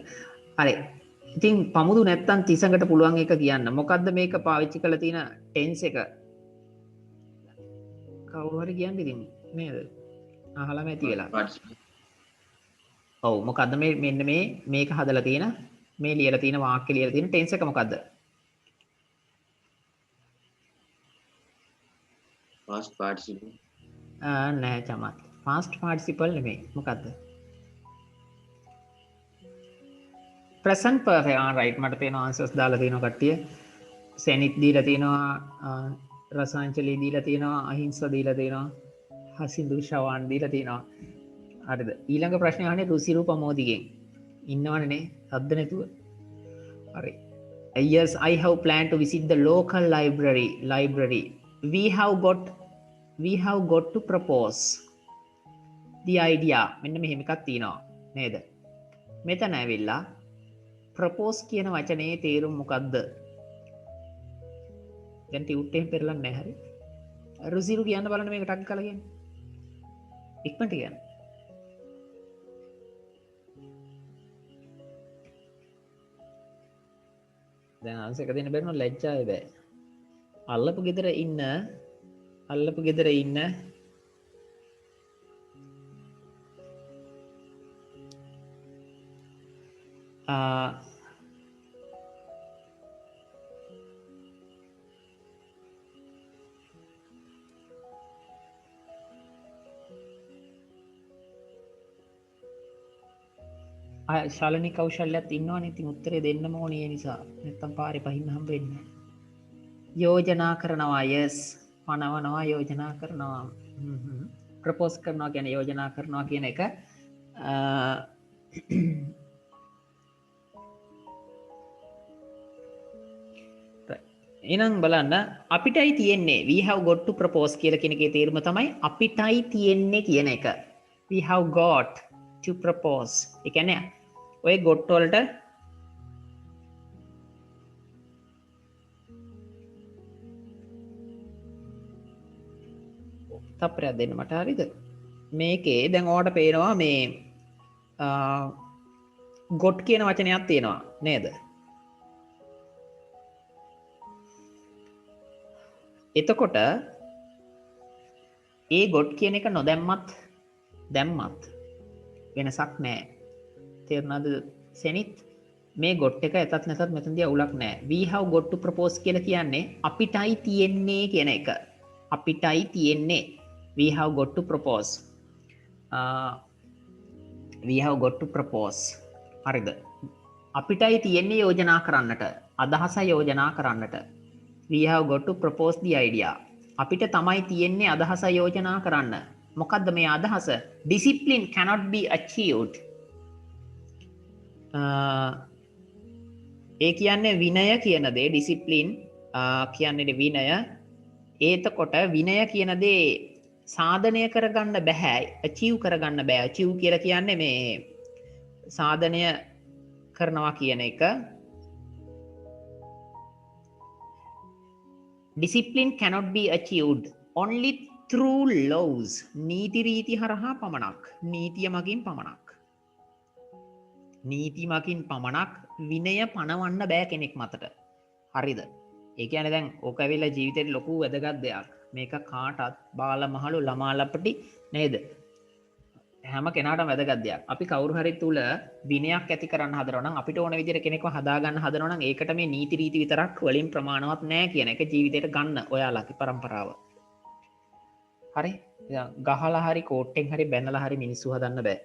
[SPEAKER 1] හරි ඉතින් පමුදු නැත්තම් තිසඟට පුළුවන් එක කියන්න මොකද්ද මේක පාවිච්චි කරලා තියෙන ටෙන්ස් එක කවුරු හරි කියන්න ඉතින් නේද අහලම ඇති වෙලා ඔව් මොකද්ද මේ මෙන්න මේක හදලා තියෙන මේ ලියලා තියෙන වාක්‍ය ලියලා තියෙන ටෙන්ස් එක මොකද්ද
[SPEAKER 2] past participle
[SPEAKER 1] නෑ චමත් past participle නෙමෙයි මොකද්ද present perfect right මට පේන answers දාලා තියෙනවා කට්ටිය සෙනිත් දීලා තියෙනවා රසාංචලී දීලා තියෙනවා අහිංස දීලා තියෙනවා හසින්දු ශවාන් දීලා තියෙනවා හරිද ඊළඟ ප්‍රශ්නේ අහන්නේ රුසිරු ප්‍රමෝදිගෙන් ඉන්නවනේ නේ සද්ද නැතුව හරි yes I have planned to visit the local library we have got to propose the idea මෙන්න මෙහෙම එකක් තියෙනවා නේද මෙතන ඇවිල්ලා ප්‍රපෝස් කියන වචනේ තේරුම මොකක්ද දැන් ටියුට් එකෙන් පෙරලන්නේ නැහැ හරි රුසිරු කියන්න බලන්න මේක ටක් කරලා කියන්න ඉක්මනට කියන්න දැන් ආන්සර් එක දෙන්න බැරිනම් ලැජ්ජාවේ බෑ අල්ලපු ගෙදර ඉන්න ශාලනී කෞශල්‍යත් ඉන්නවනේ ඉතින් උත්තරේ දෙන්නම ඕනේ ඒ නිසා නැත්තම් පාරේ පහින්න හම්බ වෙන්නේ යෝජනා කරනවා yes පනවනවා යෝජනා කරනවා ප්‍රපෝස් කරනවා කියන්නේ යෝජනා කරනවා කියන එක එහෙනම් බලන්න අපිටයි තියෙන්නේ we have got to propose කියලා කියන එකේ තේරුම තමයි අපිටයි තියෙන්නේ කියන එක we have got to propose ඒ කියන්නේ ඔය got වලට තප්පරයක් දෙන්න මට හරිද මේකේ දැන් ඔයාලට පේනවා මේ got කියන වචනයක් තියෙනවා නේද එතකොට ඒ got කියන එක නොදැම්මත් දැම්මත් වෙනසක් නැහැ තේරුණාද සෙනිත් මේ ගොට් එක එතත් නැතත් මෙතනදී අවුලක් නැහැ. we have got to propose කියලා කියන්නේ අපිටයි තියෙන්නේ කියන එක. අපිටයි තියෙන්නේ. we have got to propose. We have got to propose. හරිද? අපිටයි තියෙන්නේ යෝජනා කරන්නට. අදහස යෝජනා කරන්නට. We have got to propose the idea. අපිට තමයි තියෙන්නේ අදහස යෝජනා කරන්න. මොකද්ද මේ අදහස? Discipline cannot be achieved. ඒ කියන්නේ විනය කියන දේ ඩිසිප්ලින් කියන්නේ විනය. ඒතකොට විනය කියන දේ සාධනය කරගන්න බෑ, achieve කරගන්න බෑ. achieve කියලා කියන්නේ මේ සාධනය කරනවා කියන එක. Discipline cannot be achieved only through laws. නීති රීති හරහා පමණක්. නීතිය මගින් පමණක්. නීති මගින් පමණක් විනය පනවන්න බෑ කෙනෙක් මතට. හරිද? ඒ කියන්නේ දැන් ඕක ඇවිල්ලා ජීවිතේට ලොකු වැදගත් දෙයක්. මේක කාටත් බාල මහලු ළමා ලපටි නේද? හැම කෙනාටම වැදගත් දෙයක්. අපි කවුරු හරි තුල විනයක් ඇති කරන්න හදනවා නම් අපිට ඕන විදිහට කෙනෙක්ව හදා ගන්න හදනවා නම් ඒකට මේ නීති රීති විතරක් වලින් ප්‍රමාණවත් නෑ කියන එක ජීවිතේට ගන්න ඔයාලගේ પરම්පරාව. හරි? ගහලා හරි කෝට්ටෙන් හරි බැනලා හරි මිනිස්සු හදන්න බෑ.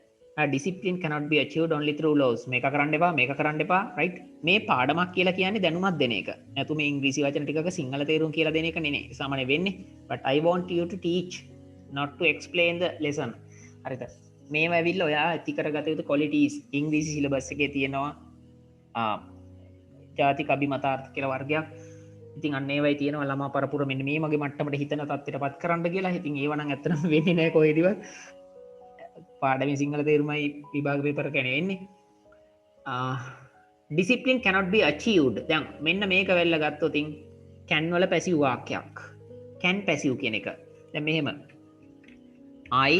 [SPEAKER 1] Discipline cannot be achieved only through laws. මේක කරන්න එපා, මේක කරන්න එපා, right? මේ පාඩමක් කියලා කියන්නේ දැනුමක් දෙන එක. නැතු මේ ඉංග්‍රීසි වචන ටිකක සිංහල තේරුම් කියලා දෙන එක නෙනේ. සාමාන්‍ය වෙන්නේ. But I want you to teach, not to explain the lesson. හරිද? මේව ඇවිල්ලා ඔයා ඇති කරගත යුතු qualities ඉංග්‍රීසි සිලබස් එකේ තියෙනවා. ජාතික අභිමතාර්ථ කියලා වර්ගයක්. ඉතින් අන්න ඒවයි තියෙනවා ළමා පරපුර මෙන්න මේ මගේ මට්ටමට හිතන තත්ත්වයටපත් කරන්න කියලා. ඉතින් ඒව නම් ඇත්තටම වෙන්නේ නැහැ කොහෙදවත්. පාඩමේ සිංහල තේරුමයි විභාග පේපර් එකනේ එන්නේ. Discipline cannot be achieved. දැන් මෙන්න මේක වෙල්ල ගත්තොත් can වල පැසිව් වාක්‍යයක්. can පැසිව් කියන එක. දැන් මෙහෙම I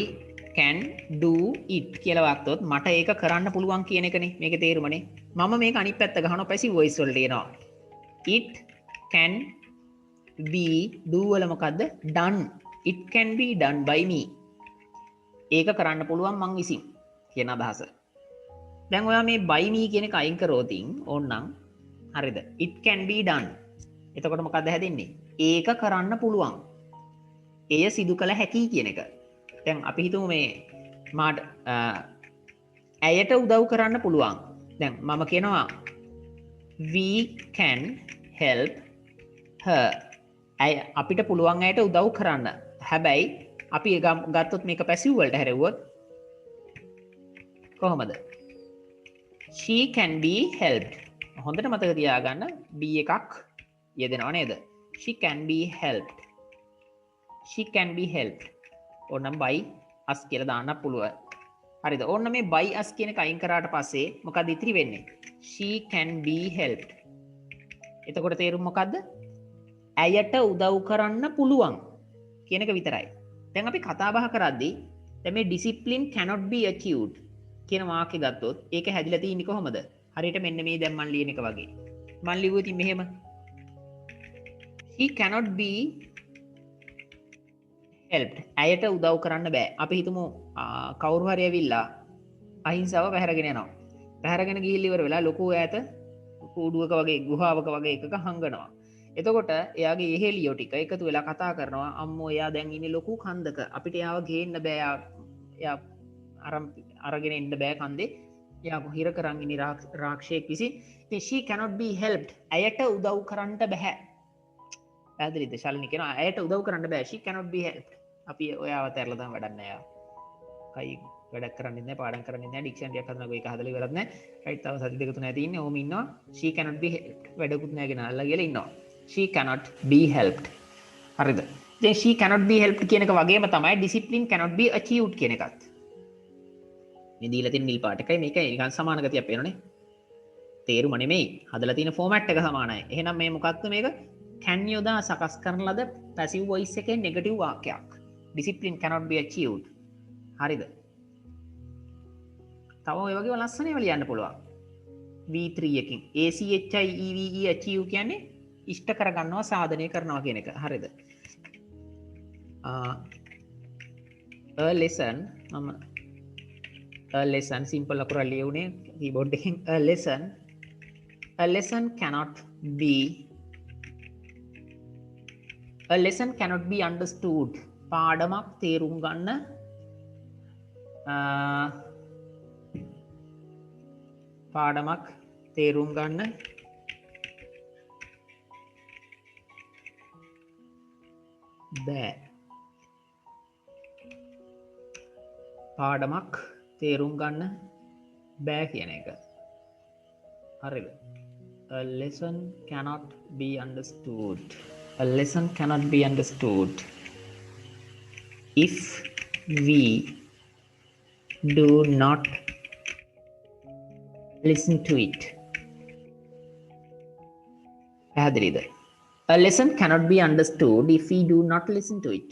[SPEAKER 1] can do it කියලා වාක්‍යොත් මට ඒක කරන්න පුළුවන් කියන එකනේ මේකේ තේරුමනේ. මම මේක අනිත් පැත්ත ගහනවා පැසිව් වොයිස් වලට එනවා. It can be do වල මොකද්ද? done. It can be done by me. ඒක කරන්න පුළුවන් මං විසින් කියන අදහස. දැන් ඔයා මේ by me කියන එක අයින් කරොත් ඕනනම් හරිද? It can be done. එතකොට මොකක්ද හැදෙන්නේ? ඒක කරන්න පුළුවන්. එය සිදු කළ හැකි කියන එක. දැන් අපි හිතමු මේ මාට ඇයට උදව් කරන්න පුළුවන්. දැන් මම කියනවා we can help her. ඇය අපිට පුළුවන් ඇයට උදව් කරන්න. හැබැයි අපි ගත්තොත් මේක පැසිව් වලට හැරෙව්වොත් කොහොමද? she can be helped. හොඳට මතක තියාගන්න be එකක් යෙදෙනව නේද? she can be helped. she can be helped. ඕනම් by us කියලා දාන්න පුළුවන්. හරිද? ඕන්න මේ by us කියන එක අයින් කරාට පස්සේ මොකද ඉතිරි වෙන්නේ? she can be helped. එතකොට තේරුම මොකද්ද? ඇයට උදව් කරන්න පුළුවන් කියන එක විතරයි. දැන් අපි කතා බහ කරද්දී දැන් මේ discipline cannot be achieved කියන වාක්‍ය ගත්තොත් ඒක හැදිලා තියෙන්නේ කොහොමද? හරියට මෙන්න මේ දැන් මන් ලියන එක වගේ. මන් ලිව්වොත් ඉතින් මෙහෙම he cannot be helped. ඇයට උදව් කරන්න බෑ. අපි හිතමු කවුරු හරි ඇවිල්ලා අහිංසාව පැහැරගෙන යනවා. පැහැරගෙන ගිහිල්ලා ඉවර වෙලා ලොකු ඈත කූඩුවක වගේ ගුහාවක වගේ එකක හංගනවා. එතකොට එයාගේ එහෙලියෝ ටික එකතු වෙලා කතා කරනවා අම්මෝ එයා දැන් ඉන්නේ ලොකු කන්දක අපිට එයාව ගේන්න බෑ එයා අරගෙන එන්න බෑ කන්දේ එයා හිර කරන් ඉන්නේ රාක්ෂයෙක් විසින් ඉතින් she cannot be helped ඇයට උදව් කරන්න බෑ පැහැදිලිද ශාලිනී කියනවා ඇයට උදව් කරන්න බෑ she cannot be helped අපි ඔයාව තැරලා තමයි වැඩක් නෑ කයි වැඩක් කරන්නේ නැහැ පාඩම් කරන්නේ නැහැ ඩික්ෂනරි එකක් හදනකො ඒක හදලා ඉවරත් නැහැ රයිට් තව සති දෙක තුනක් තියෙන්නේ ඕම ඉන්නවා she cannot be helped වැඩකුත් නැහැ ගෙන අල්ලලා ගිහලා ඉන්නවා she cannot be helped. හරිද? දැන් she cannot be helped කියන එක වගේම තමයි discipline cannot be achieved කියන එකත්. මේ දීලා තියෙන නිල් පාට එකයි මේක නිකන් සමාන ගතියක් පේනවනේ. තේරුම නෙමෙයි. හදලා තියෙන ෆෝමැට් එක සමානයි. එහෙනම් මේ මොකක්ද මේක? can යොදා සකස් කරන ලද passive voice එකේ negative වාක්‍යයක්. discipline cannot be achieved. හරිද? තව ඔය වගේ ලස්සන ඒවා ලියන්න පුළුවන්. V3 එකකින් ACHIEVE achieve කියන්නේ ඉෂ්ට කරගන්නවා සාධනය කරනවා කියන එක. හරිද? a lesson simple අකුර ලියුනේ keyboard එකෙන් a lesson A lesson cannot be understood. පාඩමක් තේරුම් ගන්න පාඩමක් තේරුම් ගන්න බෑ. පාඩමක් තේරුම් ගන්න බෑ කියන එක. හරිද? A lesson cannot be understood. A lesson cannot be understood if we do not listen to it. පැහැදිලිද? A lesson cannot be understood if we do not listen to it.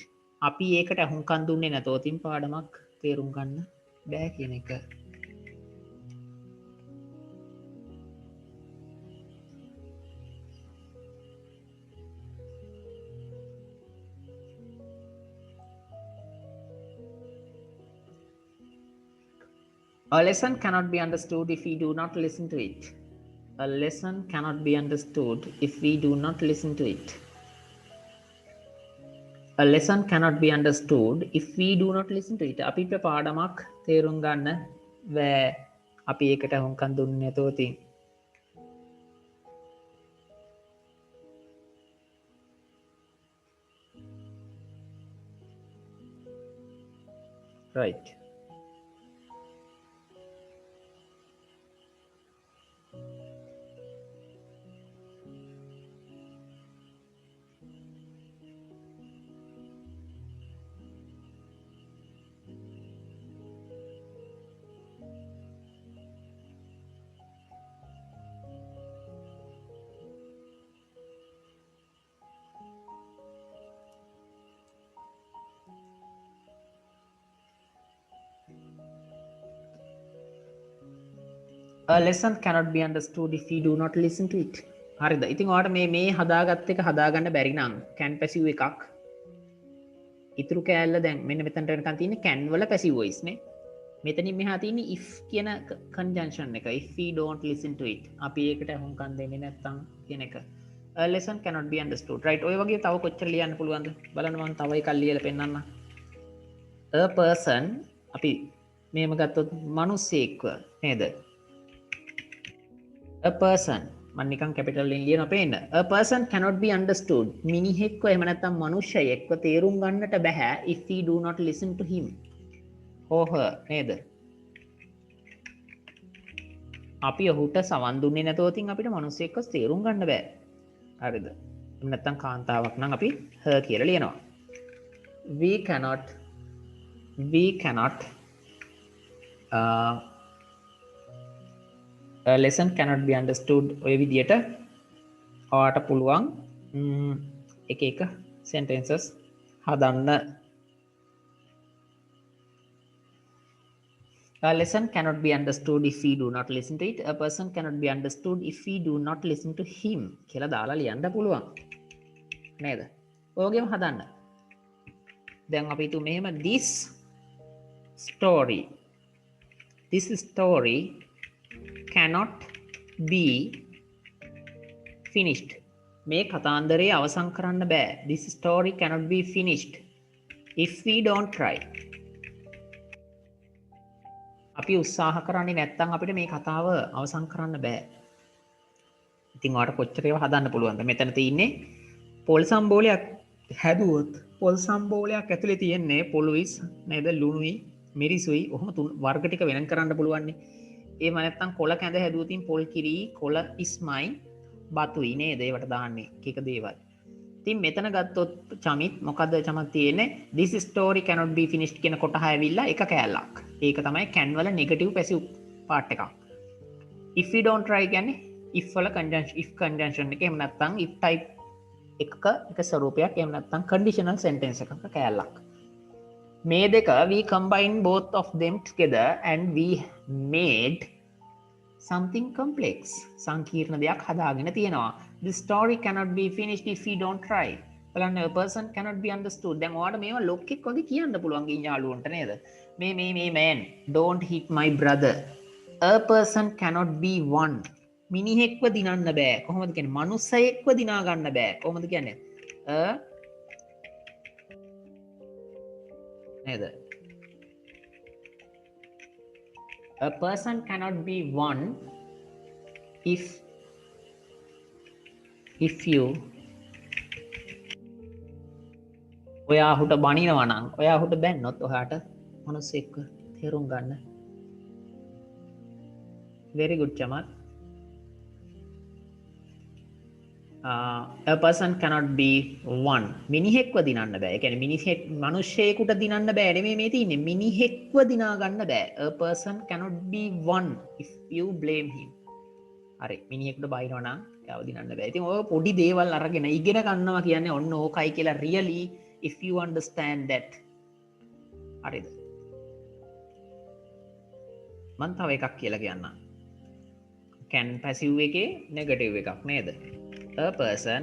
[SPEAKER 1] අපි ඒකට අහුම්කන් දුන්නේ නැතොත් පාඩමක් තේරුම් ගන්න බෑ කියන එක. A lesson cannot be understood if we do not listen to it. A lesson cannot be understood if we do not listen to it. A lesson cannot be understood if we do not listen to it. අපිට පාඩමක් තේරුම් ගන්න බෑ අපි ඒකට හුම්කන් දුන්නේ නැතොත්. Right. A lesson cannot be understood if we do not listen to it. හරිද? ඉතින් ඔයාලට මේ හදාගත්ත එක හදාගන්න බැරි නම් can passive එකක්. ඉතුරු කෑල්ල දැන් මෙන්න මෙතනට වෙනකන් තියෙන්නේ can වල passive voice නේ. මෙතනින් මෙහා තියෙන්නේ if කියන conjunction එක. If we don't listen to it. අපි ඒකට හුම්කන් දෙන්නේ නැත්තම් කියන එක. A lesson cannot be understood. Right. ඔය වගේ තව කොච්චර ලියන්න පුළුවන්ද? බලන්න මම තව එකක් ලියලා පෙන්නන්න. A person අපි මේව ගත්තොත් මිනිස්සෙක්ව නේද? A person මම නිකන් කැපිටල් වලින් ලියනවා පේන්න. A person cannot be understood. මිනිහෙක්ව එහෙම නැත්නම් මනුෂ්‍යයෙක්ව තේරුම් ගන්නට බෑ if we do not listen to him or her නේද? අපි ඔහුට සවන් දුන්නේ නැතොත් අපිට මනුස්සයෙක්ව තේරුම් ගන්න බෑ. හරිද? එහෙම නැත්නම් කාන්තාවක් නම් අපි her කියලා ලියනවා. We cannot a lesson cannot be understood ඔය විදියට ඔයාට පුළුවන් එක එක sentences හදන්න. A lesson cannot be understood if we do not listen to it. A person cannot be understood if we do not listen to him කියලා දාලා ලියන්න පුළුවන් නේද? ඔයගෙම හදන්න. දැන් අපි හිතමු මෙහෙම this story cannot be finished. මේ කතාන්දරේ අවසන් කරන්න බෑ. This story cannot be finished if we don't try. අපි උත්සාහ කරන්නේ නැත්නම් අපිට මේ කතාව අවසන් කරන්න බෑ. ඉතින් ඔයාලට කොච්චර ඒවා හදන්න පුළුවන්ද? මෙතන තියෙන්නේ පොල් සම්බෝලයක් හැදුවොත් පොල් සම්බෝලයක් ඇතුලේ තියෙන්නේ පොළුයි නේද? ලුණුයි මිරිසුයි ඔහොම තුන් වර්ග ටික වෙනම කරන්න පුළුවන්නේ. ඒ නැත්තම් කොළ කැඳ හැදුවතින් පොල් කිරි කොළ ඉස්මයි බතුයි නේද? ඒවට දාන්නේ එක දේවල්. ඉතින් මෙතන ගත්තොත් චමිත් මොකද්ද චමත් තියෙන්නේ? This story cannot be finished කියන කොටහ ඇවිල්ලා එක කෑල්ලක්. ඒක තමයි can වල negative passive part එකක්. If we don't try කියන්නේ if වල conjunction එක එහෙම නැත්නම් if type එකක එක ස්වරූපයක් එහෙම නැත්නම් conditional sentence එකක කෑල්ලක්. මේ දෙක we combine both of them together and we made something complex. සංකීර්ණ දෙයක් හදාගෙන තියෙනවා. The story cannot be finished if we don't try. බලන්න a person cannot be understood. දැන් ඔයාලට මේවා ලොක් එකක් වගේ කියන්න පුළුවන් ගින් යාළුවන්ට නේද? මේ man don't hit my brother. A person cannot be won. මිනිහෙක්ව දිනන්න බෑ. කොහොමද කියන්නේ? මනුස්සයෙක්ව දිනා ගන්න බෑ. කොහොමද කියන්නේ? නේද? A person cannot be won if you ඔයාහුට බනිනවා නම් ඔයාහුට බැන්නොත් ඔයාට මනුස්සෙක්ව තේරුම් ගන්න. very good Chamath. A person cannot be won මිනිහෙක්ව දිනන්න බෑ. ඒ කියන්නේ මිනිහෙක් මිනිස්සෙකුට දිනන්න බෑ නෙමෙයි මේ තියෙන්නේ. මිනිහෙක්ව දිනා ගන්න බෑ. A person cannot be won if you blame him. හරි. මිනිහෙකුට බයිනවා නම් එයාව දිනන්න බෑ. ඉතින් ඔය පොඩි දේවල් අරගෙන ඉගෙන ගන්නවා කියන්නේ ඔන්න ඕකයි කියලා really if you understand that. හරිද? මම තව එකක් කියලා කියන්නම්. can passive එකේ negative එකක් නේද? A person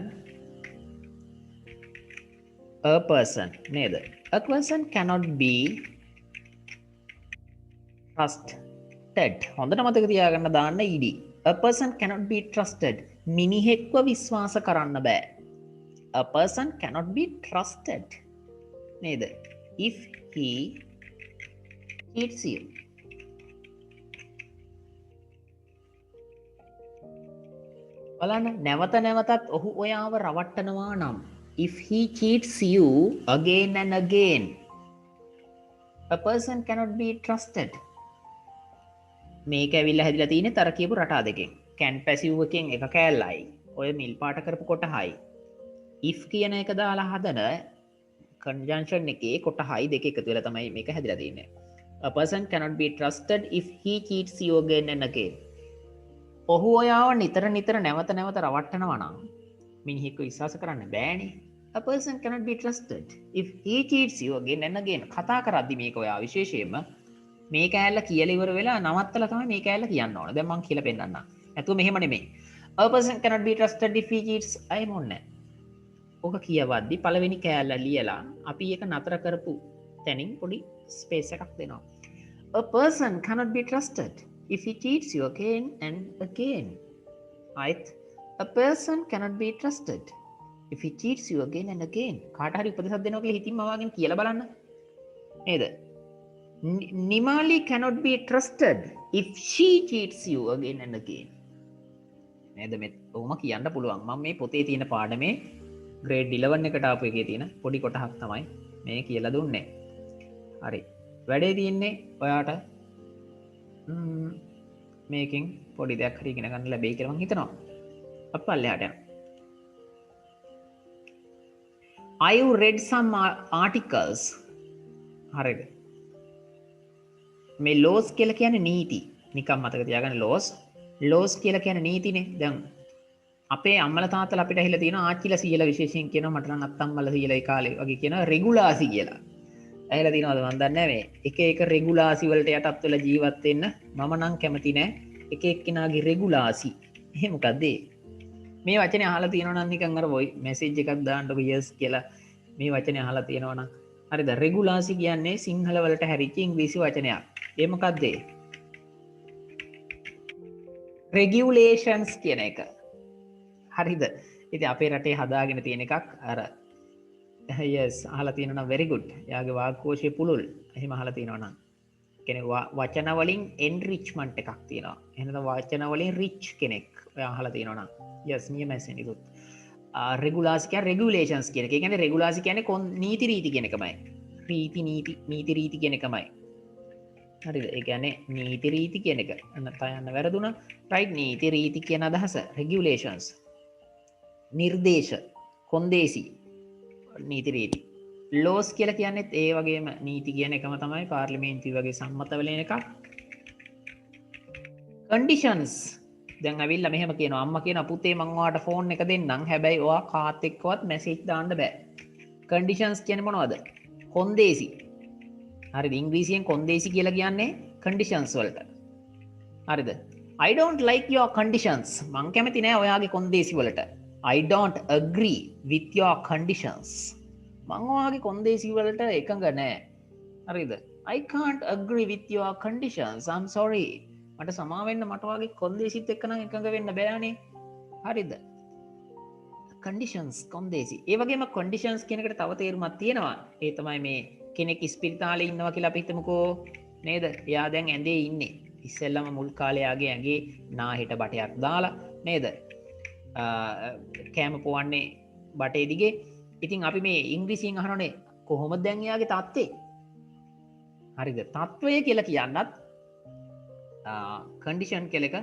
[SPEAKER 1] නේද? A person cannot be trusted. හොඳට මතක තියාගන්න දාන්න ed. A person cannot be trusted. මිනිහෙක්ව විශ්වාස කරන්න බෑ. A person cannot be trusted. නේද? If he cheats you. බලන්න නැවත නැවතත් ඔහු ඔයාව රවට්ටනවා නම් if he cheats you again and again a person cannot be trusted. මේක ඇවිල්ලා හැදිලා තියෙන්නේ තර කියපු රටා දෙකෙන්. can passive එකෙන් එක කෑල්ලයි. ඔය නිල් පාට කරපු කොටහයි. if කියන එක දාලා හදන conjunction එකේ කොටහයි දෙක එකතු වෙලා තමයි මේක හැදිලා තියෙන්නේ. a person cannot be trusted if he cheats you again and again. ඔහු ඔයාව නිතර නිතර නැවත නැවත රවට්ටනවා නම් මිනිහෙක්ව විශ්වාස කරන්න බෑනේ. A person cannot be trusted if he cheats you again and again. කතා කරද්දි මේක ඔයා විශේෂයෙන්ම මේ කෑල්ල කියලා ඉවර වෙලා නවත්තලා තමයි මේ කෑල්ල කියන්න ඕන. දැන් මම කියලා පෙන්නන්නම්. නැතුව මෙහෙම නෙමෙයි. A person cannot be trusted if he cheats. අය මොන්නේ. ඔක කියවද්දි පළවෙනි කෑල්ල ලියලා අපි ඒක නතර කරපු තැනින් පොඩි ස්පේස් එකක් දෙනවා. A person cannot be trusted if he cheats you again and again. Right? A person cannot be trusted if he cheats you again and again. කාට හරි උපදෙසක් දෙනවා කියලා හිතින්ම අවාගෙන කියලා බලන්න. නේද? Nimali cannot be trusted if she cheats you again and again. නේද? මේ ඔහොම කියන්න පුළුවන්. මම මේ පොතේ තියෙන පාඩමේ grade 11 එකට ආපු එකේ තියෙන පොඩි කොටහක් තමයි මේ කියලා දුන්නේ. හරි. වැඩේ තියෙන්නේ ඔයාට මේකින් පොඩි දෙයක් හරි ඉගෙන ගන්න ලැබෙයි කියලා මම හිතනවා. අපි පල්ලෙහාට යනවා. I read some articles. හරිද? මේ laws කියලා කියන්නේ නීති. නිකන් මතක තියාගන්න laws කියලා කියන්නේ නීතිනේ. දැන් අපේ අම්මලා තාත්තලා අපිට ඇහිලා තියෙනවා ආච්චිලා සීයලා විශේෂයෙන් කියනවා මට නම් අත්තම්මලා සීයලා ඒ කාලේ වගේ කියනවා රෙගුලාසි කියලා. ඇහිලා තියෙනවද මන් දන්නේ නැහැ මේ. එක එක රෙගුලාසි වලට යටත් වෙලා ජීවත් වෙන්න මම නම් කැමති නැහැ. එක එක්කෙනාගේ රෙගුලාසි. එහෙ මොකද්ද මේ වචනේ අහලා තියෙනවා නම් නිකන් අර මෙසේජ් එකක් දාන්නකො yes කියලා මේ වචනේ අහලා තියෙනවා නම් හරිද? රෙගුලාසි කියන්නේ සිංහල වලට හැරිච්ච ඉංග්‍රීසි වචනයක්. ඒ මොකද්ද? regulations කියන එක. හරිද? ඉතින් අපේ රටේ හදාගෙන තියෙන එකක් අර yes අහලා තියෙනවා නම් very good. එයාගේ වාක්කෝෂයේ පුළුල්. එහෙම අහලා තියෙනවා නම් කියන්නේ වචන වලින් enrichment එකක් තියෙනවා. එහෙනම් වචන වලින් rich කෙනෙක්. ඔයා අහලා තියෙනවා නම් yes නියමයෙන් ඉදුත්. regulations කියන්නේ regulations කියන එක. ඒ කියන්නේ regulations කියන්නේ නීති රීති කියන එකමයි. නීති රීති කියන එකමයි. හරිද? ඒ කියන්නේ නීති රීති කියන එක. නැත්නම් යන්න වැරදුනා. right නීති රීති කියන අදහස regulations. නිර්දේශ කොන්දේසි නීති රීති. laws කියලා කියන්නේත් ඒ වගේම නීති කියන එකම තමයි පාර්ලිමේන්තුව වගේ සම්මත වෙලා එන එකක්. conditions දැන් ඇවිල්ලා මෙහෙම කියනවා අම්මා කියනවා පුතේ මං ඔයාට ෆෝන් එක දෙන්නම් හැබැයි ඔයා කාත් එක්කවත් මැසේජ් දාන්න බෑ. conditions කියන්නේ මොනවද? කොන්දේසි. හරිද? ඉංග්‍රීසියෙන් කොන්දේසි කියලා කියන්නේ conditions වලට. හරිද? I don't like your conditions. මං කැමති නෑ ඔයාගේ කොන්දේසි වලට. I don't agree with your conditions. මං ඔයාගේ කොන්දේසි වලට එකඟ නෑ. හරිද? I can't agree with your conditions. I'm sorry. මට සමාවෙන්න මට වගේ කොන්දේසිත් එක්කන එකඟ වෙන්න බෑනේ හරිද කන්ඩිෂන්ස් කොන්දේසි ඒවගේම කොන්ඩිෂන්ස් කෙනෙකට තව තේරුමත් තියෙනවා ඒ තමයි මේ කෙනෙක් ස්පිරිතාල ඉන්නවා කියලා පිතමකෝ නේද එයා දැන් ඇඳේ ඉන්නේ ඉස්සෙල්ලම මුල් කාලයාගේ ඇගේ නාහිට බටයක් දාලා නේද කෑම පොවන්නේ බටේ දිගේ ඉතින් අපි මේ ඉංග්‍රීසියෙන් අහනනේ කොහොමද දැන් එයාගේ තත්ත්වේ හරිද තත්ත්වය කියලා කියන්නත් කන්ඩිෂන් කෙලක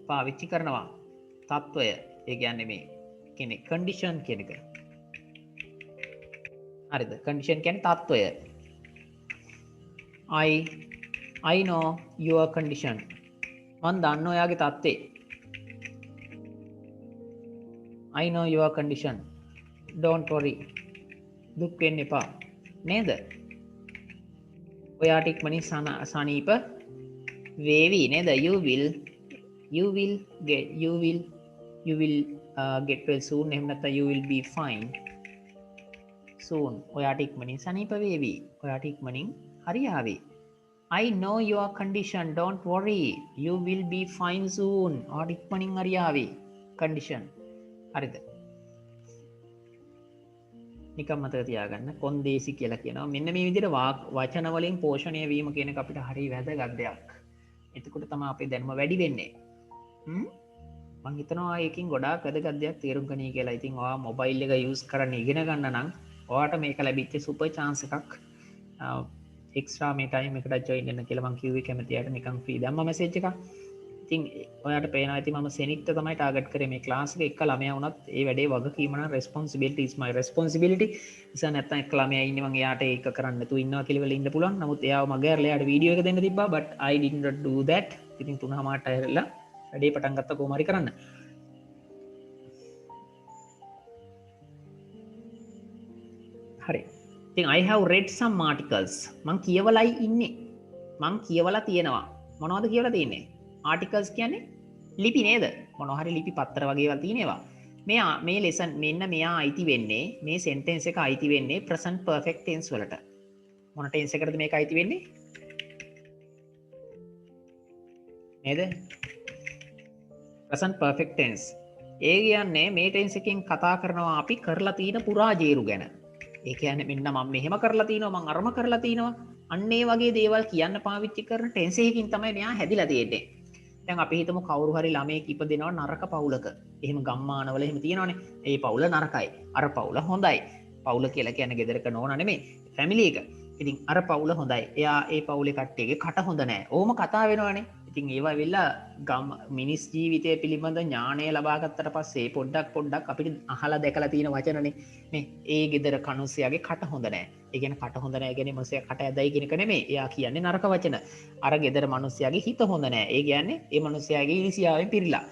[SPEAKER 1] පාවිච්චි කරනවා තත්ත්වය ඒ කියන්නේ මේ කෙනෙ කන්ඩිෂන් කෙනෙක හරිද කන්ඩිෂන් කියන තත්ත්වය I know your condition මන් දන්න ඔයාගේ තත්ත්වේ I know your condition don't worry දුක් වෙන්න එපා නේද ඔයාට ඉක්මනින් සනීප වේවි නේද you will get well soon එහෙම නැත්නම් you will be fine soon ඔයාට ඉක්මනින් සනීප වේවි ඔයාට ඉක්මනින් හරියාවේ I know your condition don't worry you will be fine soon ඔයාට ඉක්මනින් හරියාවේ condition හරිද නිකම් මතක තියාගන්න කොන්දේසි කියලා කියනවා මෙන්න මේ විදිහට වචන වලින් පෝෂණය වීම කියන එක අපිට හරිය වැදගත් දෙයක් එතකොට තමයි අපේ දැනුම වැඩි වෙන්නේ මං හිතනවා ඒකෙන් ගොඩාක් වැදගත් දෙයක් තේරුම් ගනී කියලා. ඉතින් ඔයා මොබයිල් එක යූස් කරන්න ඉගෙන ගන්න නම් ඔයාට මේක ලැබිච්ච සුපර් chance එකක්. එක්ස්ට්‍රා මේ ටයිම් එකට ජොයින් වෙන්න කියලා මං කිව්වේ කැමති අයට නිකන් ෆ්‍රී දැම්ම මැසේජ් එකක්. ඉතින් ඔයාට පේනවා ඉතින් මම සෙනිට්ට තමයි ටාගට් කරේ මේ ක්ලාස් එක එක ළමයා වුණත් ඒ වැඩේ වගකීම නම් responsibility is my responsibility. නිසා නැත්තම් එක ළමයා ඉන්නේ මං එයාට ඒක කරන්න නැතුව ඉන්නවා කියලා වෙල ඉන්න පුළුවන්. නමුත් එයාව මගේ අරලා එයාට වීඩියෝ එක දෙන්න තිබ්බා but I did not do that. ඉතින් 3:00ට ඇරලා වැඩේ පටන් ගත්ත කොහොම හරි කරන්න. හරි. ඉතින් I have read some articles. මං කියවලයි ඉන්නේ. මං කියවලා තියෙනවා. මොනවද කියවලා තියෙන්නේ? ආටිකල්ස් කියන්නේ ලිපි නේද මොනවා හරි ලිපි පත්‍ර වගේ ඒවා තියෙනවා මේ ලෙසන් මෙන්න මෙයා අයිති වෙන්නේ මේ සෙන්ටෙන්ස් එක අයිති වෙන්නේ present perfect tense වලට මොන ටෙන්ස් එකකටද මේක අයිති වෙන්නේ නේද present perfect tense ඒ කියන්නේ මේ ටෙන්ස් එකෙන් කතා කරනවා අපි කරලා තියෙන පුරාජේරු ගැන ඒ කියන්නේ මෙන්න මම මෙහෙම කරලා තිනවා මම අරම කරලා තිනවා අන්න ඒ වගේ දේවල් කියන්න පාවිච්චි කරන ටෙන්ස් එකකින් තමයි මෙයා හැදිලා තියෙන්නේ දැන් අපි හිතමු කවුරු හරි ළමයෙක් ඉපදිනවා නරක පවුලක. එහෙම ගම්මානවල එහෙම තියෙනවනේ. ඒ පවුල නරකයි. අර පවුල හොඳයි. පවුල කියලා කියන්නේ ගෙදරක නෝනා නෙමෙයි. ෆැමිලි එක. ඉතින් අර පවුල හොඳයි. එයා ඒ පවුලේ කට්ටියගේ කට හොඳ නැහැ. ඕම කතා වෙනවනේ. ඉතින් ඒවා වෙලා මිනිස් ජීවිතය පිළිබඳ ඥානය ලබා ගත්තට පස්සේ පොඩ්ඩක් අපිට අහලා දැකලා තියෙන වචනනේ. මේ ඒ ගෙදර කනුස්සයාගේ කට හොඳ නැහැ. ඒ කියන්නේ කට හොඳ නැහැ කියන්නේ මොසය කට ඇදයි කියන එක නෙමෙයි. එයා කියන්නේ නරක වචන. අර ගෙදර මිනිස්සයාගේ හිත හොඳ නැහැ. ඒ කියන්නේ ඒ මිනිස්සයාගේ ඊර්ෂ්‍යාවෙන් පිරීලා.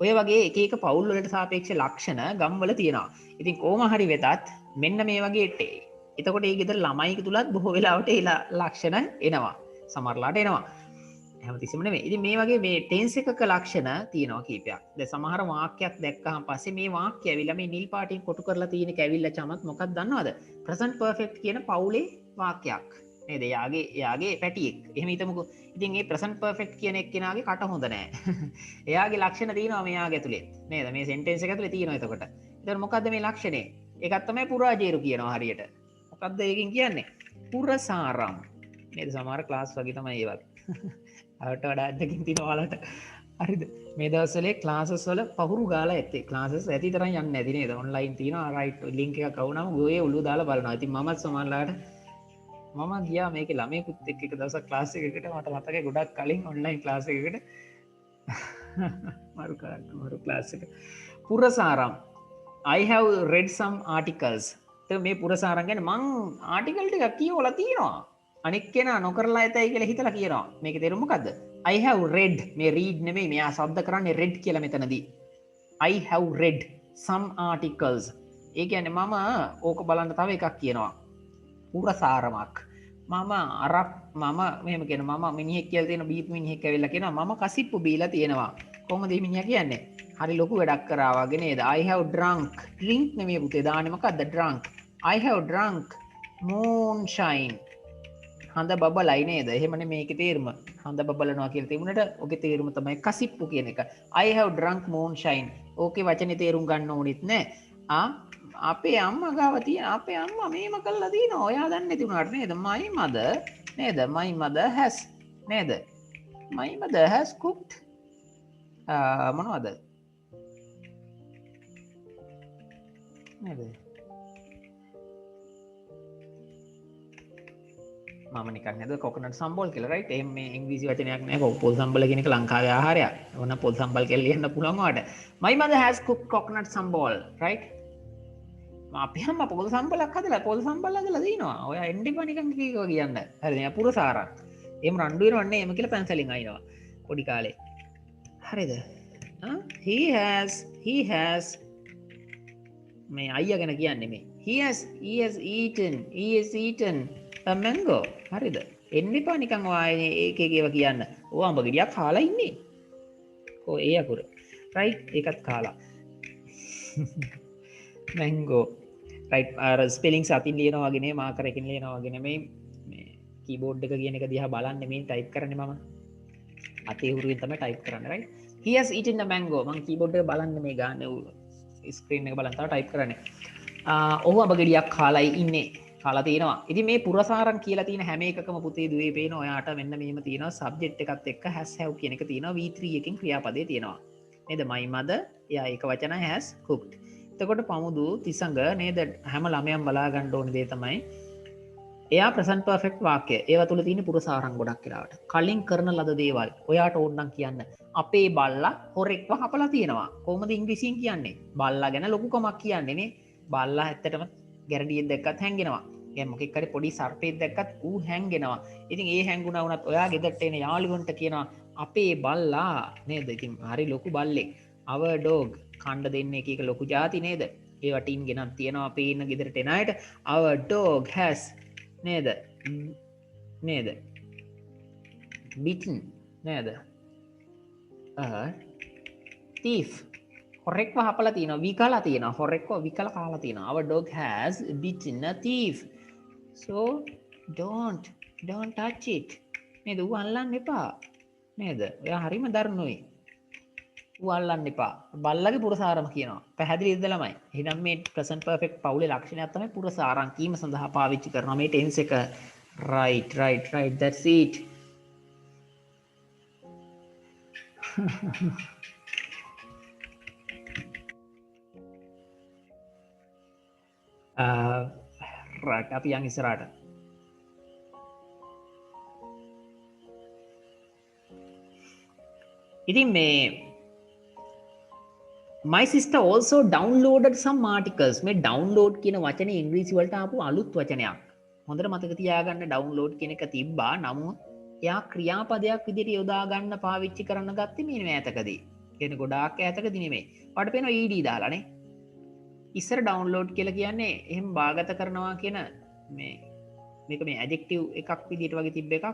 [SPEAKER 1] ඔය වගේ එක එක පවුල් වලට සාපේක්ෂ ලක්ෂණ ගම්වල තියෙනවා. ඉතින් කොහොම හරි වෙතත් මෙන්න මේ වගේ එතකොට ඒ ගෙදර ළමයි තුලත් බොහෝ වෙලාවට ඒ ලක්ෂණ එනවා. සමහරලාට එනවා. හැමතිස්සෙම නෙමෙයි. ඉතින් මේ වගේ මේ ටෙන්ස් එකක ලක්ෂණ තියෙනවා කීපයක්. දැන් සමහර වාක්‍යයක් දැක්කහම පස්සේ මේ වාක්‍ය ඇවිල්ලා මේ නිල් පාටින් කොටු කරලා තියෙන කැවිල්ල චමත් මොකක්ද දන්නවද? present perfect කියන පවුලේ වාක්‍යයක්. නේද? එයාගේ පැටියෙක්. එහෙම හිතමුකෝ. ඉතින් මේ present perfect කියන එක්කෙනාගේ කට හොඳ නැහැ. එයාගේ ලක්ෂණ තියෙනවා මෙයාගේ ඇතුලේ. නේද? මේ sentence එක ඇතුලේ තියෙනවා එතකොට. ඒතර මොකද්ද මේ ලක්ෂණේ? ඒකත් තමයි පුරාජේරු කියනවා හරියට. මොකද්ද ඒකෙන් කියන්නේ? පුරසාරම්. නේද? සමහර ක්ලාස් වගේ තමයි ඒවත්. අවට වඩා අදකින් තින ඔයාලට හරිද මේ දවස්වල ක්ලාසස් වල පහුරු ගාලා ඇත්තේ ක්ලාසස් ඇති තරම් යන්නේ නැති නේද ඔන්ලයින් තියෙනවා රයිට් ලින්ක් එකක් අවුනම ගොයේ ඔළුව දාලා බලනවා ඉතින් මමත් සමහරලාට මම ගියා මේකේ ළමයෙකුත් එක්ක එක දවසක් ක්ලාස් එකකට මට මතකයි ගොඩක් කලින් ඔන්ලයින් ක්ලාස් එකකට මරු ක්ලාස් එක පුරසාරම් I have read some articles මේ පුරසාරම් ගැන මං ආටිකල් ටිකක් කියවලා තියෙනවා අනෙක් කෙනා නොකරලා ඇතයි කියලා හිතලා කියනවා. මේකේ තේරුම මොකද්ද? I have read මේ read නෙමෙයි මෙයා શબ્ද කරන්නේ read කියලා මෙතනදී. I have read some articles. ඒ කියන්නේ මම ඕක බලන්න තව එකක් කියනවා. පුරසාරමක්. මම මෙහෙම කියනවා මම මිනිහෙක් කියලා තියෙන බීත් මිනිහෙක් ඇවිල්ලා කියනවා මම කසිප්පු බීලා තියෙනවා. කොහොමද මේ මිනිහා කියන්නේ? හරි ලොකු වැඩක් කරා වගේ නේද? I have drunk. drink නෙමෙයි පුතේ දාන්නේ මොකද්ද? drunk. I have drunk moonshine. හඳ බබලයි නේද? එහෙමනේ මේකේ තේරුම. හඳ බබලනවා කියලා තිබුණට ඔකේ තේරුම තමයි කසිප්පු කියන එක. I have drunk moonshine. ඕකේ වචනේ තේරුම් ගන්න ඕනෙත් නෑ. අපේ අම්මා ගාව තියෙන අපේ අම්මා මේම කළා තියෙනවා. ඔයා දන්නේ නැති උනාට නේද? my mother නේද? my mother has නේද? my mother has cooked මොනවද? නේද? මම නිකන් නේද කොකනට් සම්බෝල් කියලා රයිට් එහෙම මේ ඉංග්‍රීසි වචනයක් නෑ පොල් සම්බල කියන එක ලංකාවේ ආහාරයක් ඕන පොල් සම්බල් කියලා ලියන්න පුළුවන් වාට my mother has cooked coconut sambal right අපි හැම පොල් සම්බලක් හදලා පොල් සම්බල් හදලා දිනවා ඔයා එන්න එපා නිකන් කීකව කියන්න හරිද යා පුරසාරක් එහෙම රණ්ඩු වෙනවන්නේ එහෙම කියලා පැන්සලින් අයිනවා පොඩි කාලේ හරිද he has මේ අයියා ගැන කියන්නේ මේ he has eaten a mango හරිද එන්න එපා නිකන් ඔයා ඒකේ කියන්න ඔයා අඹ ගෙඩියක් කාලා ඉන්නේ කො ඒ අකුර රයිට් ඒකත් කාලා mango රයිට් අර ස්පෙලිංස් අතින් ලියනවා වගේ නේ මාකර් එකකින් ලියනවා වගේ නෙමෙයි මේ කීබෝඩ් එක කියන එක දිහා බලන්නේ මේ ටයිප් කරන්නේ මම අතේ උරුවෙන් තමයි ටයිප් කරන්නේ right he has eaten a mango මම කීබෝඩ් එක බලන්නේ මේ ගන්න ස්ක්‍රීන් එක බලන් තමයි ටයිප් කරන්නේ ඔහු අඹ ගෙඩියක් කාලයි ඉන්නේ කාලා තියෙනවා ඉතින් මේ පුරසාරම් කියලා තියෙන හැම එකකම පුතේ දුවේ පේන ඔයාට මෙන්න මෙහෙම තියෙනවා සබ්ජෙක්ට් එකත් එක්ක has have කියන එක තියෙනවා V3 එකකින් ක්‍රියාපදේ තියෙනවා නේද my mother එයා ඒක වචන has cooked එතකොට පමුදු තිසඟ නේද හැම ළමයන් බලා ගන්න ඕන දේ තමයි එයා ප්‍රසන්ට් පර්ෆෙක්ට් වාක්‍ය ඒවා තුල තියෙන පුරසාරම් ගොඩක් වෙලාවට කලින් කරන ලද දේවල් ඔයාට ඕනනම් කියන්න අපේ බල්ලා හොරෙක්ව හපලා තියෙනවා කොහොමද ඉංග්‍රීසියෙන් කියන්නේ බල්ලා ගැන ලොකුකමක් කියන්නේ නේ බල්ලා ඇත්තටම ගැරඩියෙක් දැක්කත් හැංගෙනවා දැන් මොකෙක් හරි පොඩි සර්පෙක් දැක්කත් ඌ හැංගෙනවා ඉතින් ඒ හැංගුණා වුණත් ඔයා ගෙදරට එන යාළුවන්ට කියනවා අපේ බල්ලා නේද ඉතින් හරි ලොකු බල්ලෙක් our dog කණ්ඩ දෙන්න එක එක ලොකු ಜಾති නේද ඒවා ටීන් ගෙනත් තියෙනවා අපේ ඉන්න ගෙදරට එන අයට our dog has නේද නේද bitten නේද thief හොරෙක්ව හපලා තියෙනවා විකලා තියෙනවා හොරෙක්ව විකලා කාලා තියෙනවා our dog has bitten a thief so don't touch it නේද ඌ අල්ලන්න එපා නේද ඔයා හරිම දරුණුයි ඌ අල්ලන්න එපා බල්ලගේ පුරසාරම කියනවා පැහැදිලිද ළමයි එහෙනම් මේ present perfect පවුලේ ලක්ෂණයක් තමයි පුරසාරම් කීම සඳහා පාවිච්චි කරනවා මේ tense එක right that's it right අපි යන් ඉස්සරහට ඉතින් මේ my sister also downloaded some articles මේ download කියන වචනේ ඉංග්‍රීසි වලට ආපු අලුත් වචනයක් හොඳට මතක තියාගන්න download කියන එක තිබ්බා නමුත් එයා ක්‍රියාපදයක් විදිහට යොදා ගන්න පාවිච්චි කරන්න ගත්තේ මේ ඈතකදී කියන්නේ ගොඩාක් ඈතකදී නෙමෙයි ඔයාලට පේනවා ed දාලානේ ඉස්සර ඩවුන්ලෝඩ් කියලා කියන්නේ එහෙම භාගත කරනවා කියන මේක මේ ඇඩ්ජෙක්ටිව් එකක් විදිහට වගේ තිබ්බ එකක්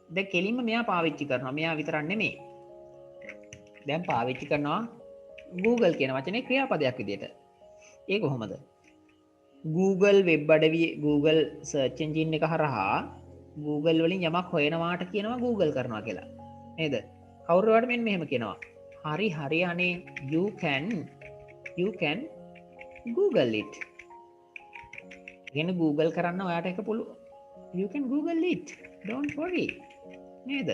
[SPEAKER 1] දැන් කෙලින්ම මෙයා පාවිච්චි කරනවා මෙයා විතරක් නෙමෙයි දැන් පාවිච්චි කරනවා Google කියන වචනේ ක්‍රියාපදයක් විදිහට ඒ කොහොමද Google වෙබ් අඩවිය Google search engine එක හරහා Google වලින් යමක් හොයනවාට කියනවා Google කරනවා කියලා නේද කවුරු වලට මෙන්න මෙහෙම කියනවා හරි අනේ you can Google it කියන්නේ Google කරන්න ඔයාට එක පුළුවන් you can Google it don't worry නේද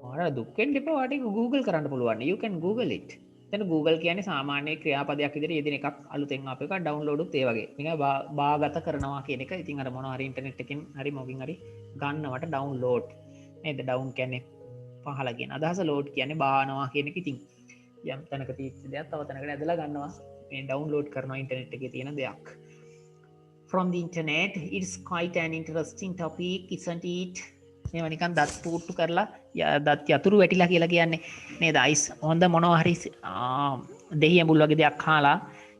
[SPEAKER 1] ඔයාලා දුක් වෙන්න එපා ඔයාට ඒක Google කරන්න පුළුවන් you can Google it එතන Google කියන්නේ සාමාන්‍ය ක්‍රියාපදයක් විදිහට යෙදෙන එකක් අලුතෙන් ආපු එකක් ඩවුන්ලෝඩ් උත් ඒ වගේ නිකන් බාගත කරනවා කියන එක ඉතින් අර මොනවා හරි ඉන්ටර්නෙට් එකෙන් හරි මොකකින් හරි ගන්නවට ඩවුන්ලෝඩ් නේද ඩවුන් කියන්නේ පහළ කියන අදහස ලෝඩ් කියන්නේ බානවා කියන එක ඉතින් යම් තැනක තියෙච්ච දෙයක් තව තැනකට ඇදලා ගන්නවා මේ ඩවුන්ලෝඩ් කරනවා ඉන්ටර්නෙට් එකේ තියෙන දෙයක් from the internet it's quite an interesting topic isn't it මේව නිකන් දත් පුට්ටු කරලා දත් යතුරු වැටිලා කියලා කියන්නේ නේද අයිස් හොඳ මොනවා හරි දෙහිය මුල් වගේ දෙයක් කාලා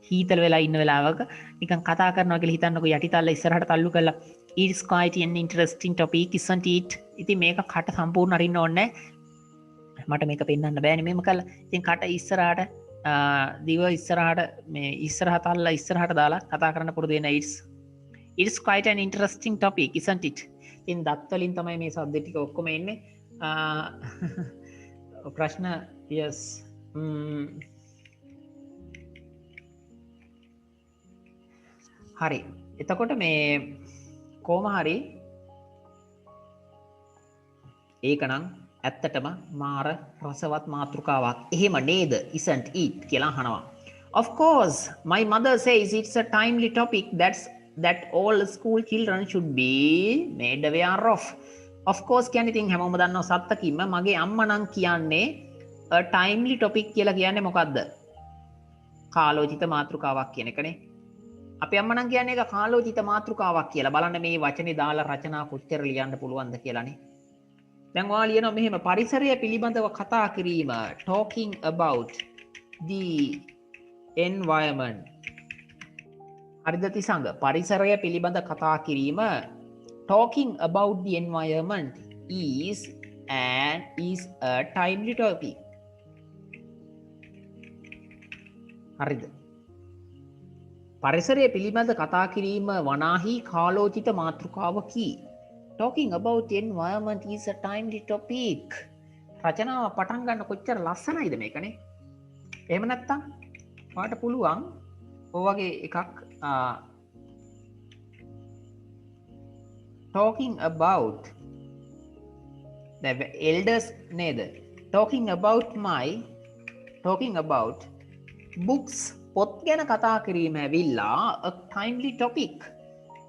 [SPEAKER 1] හීතල වෙලා ඉන්න වෙලාවක නිකන් කතා කරනවා කියලා හිතන්නකො යටිතල්ල ඉස්සරහට තල්ලු කරලා it's quite an interesting topic isn't it ඉතින් මේක කට සම්පූර්ණ අරින්න ඕනේ මට මේක පෙන්වන්න බෑනේ මේම කළා ඉතින් කට ඉස්සරහට දිව ඉස්සරහට මේ ඉස්සරහට අල්ල ඉස්සරහට දාලා කතා කරන්න පුරුදු වෙන it's quite an interesting topic isn't it ඉන් දත්වලින් තමයි මේ සබ්දටික ඔක්කොම එන්නේ ප්‍රශ්න යස් හරි එතකොට මේ කෝම හරි ඒකනම් ඇත්තටම මාර රසවත් මාතෘකාවක් එහෙම නේද isn't it කියලා අහනවා of course my mother says it's a timely topic that all school children should be made aware of course කියන්නේ ඉතින් හැමෝම දන්නවා සත්තකින්ම මගේ අම්මා නම් කියන්නේ a timely topic කියලා කියන්නේ මොකද්ද කාලෝචිත මාතෘකාවක් කියන එකනේ අපි අම්මා නම් කියන්නේ ඒක කාලෝචිත මාතෘකාවක් කියලා බලන්න මේ වචනේ දාලා රචනා කොච්චර ලියන්න පුළුවන්ද කියලානේ දැන් ඔයා ලියනවා මෙහෙම පරිසරය පිළිබඳව කතා කිරීම talking about the environment හරිද තිසංග පරිසරය පිළිබඳ කතා කිරීම talking about the environment is a timely topic හරිද පරිසරය පිළිබඳ කතා කිරීම වනාහි කාලෝචිත මාතෘකාවකි talking about the environment is a timely topic රචනාව පටන් ගන්න කොච්චර ලස්සනයිද මේකනේ එහෙම නැත්තම් ඔයාට පුළුවන් ඔය වගේ එකක් talking about the elders නේද talking about books පොත් ගැන කතා කිරීම ඇවිල්ලා a timely topic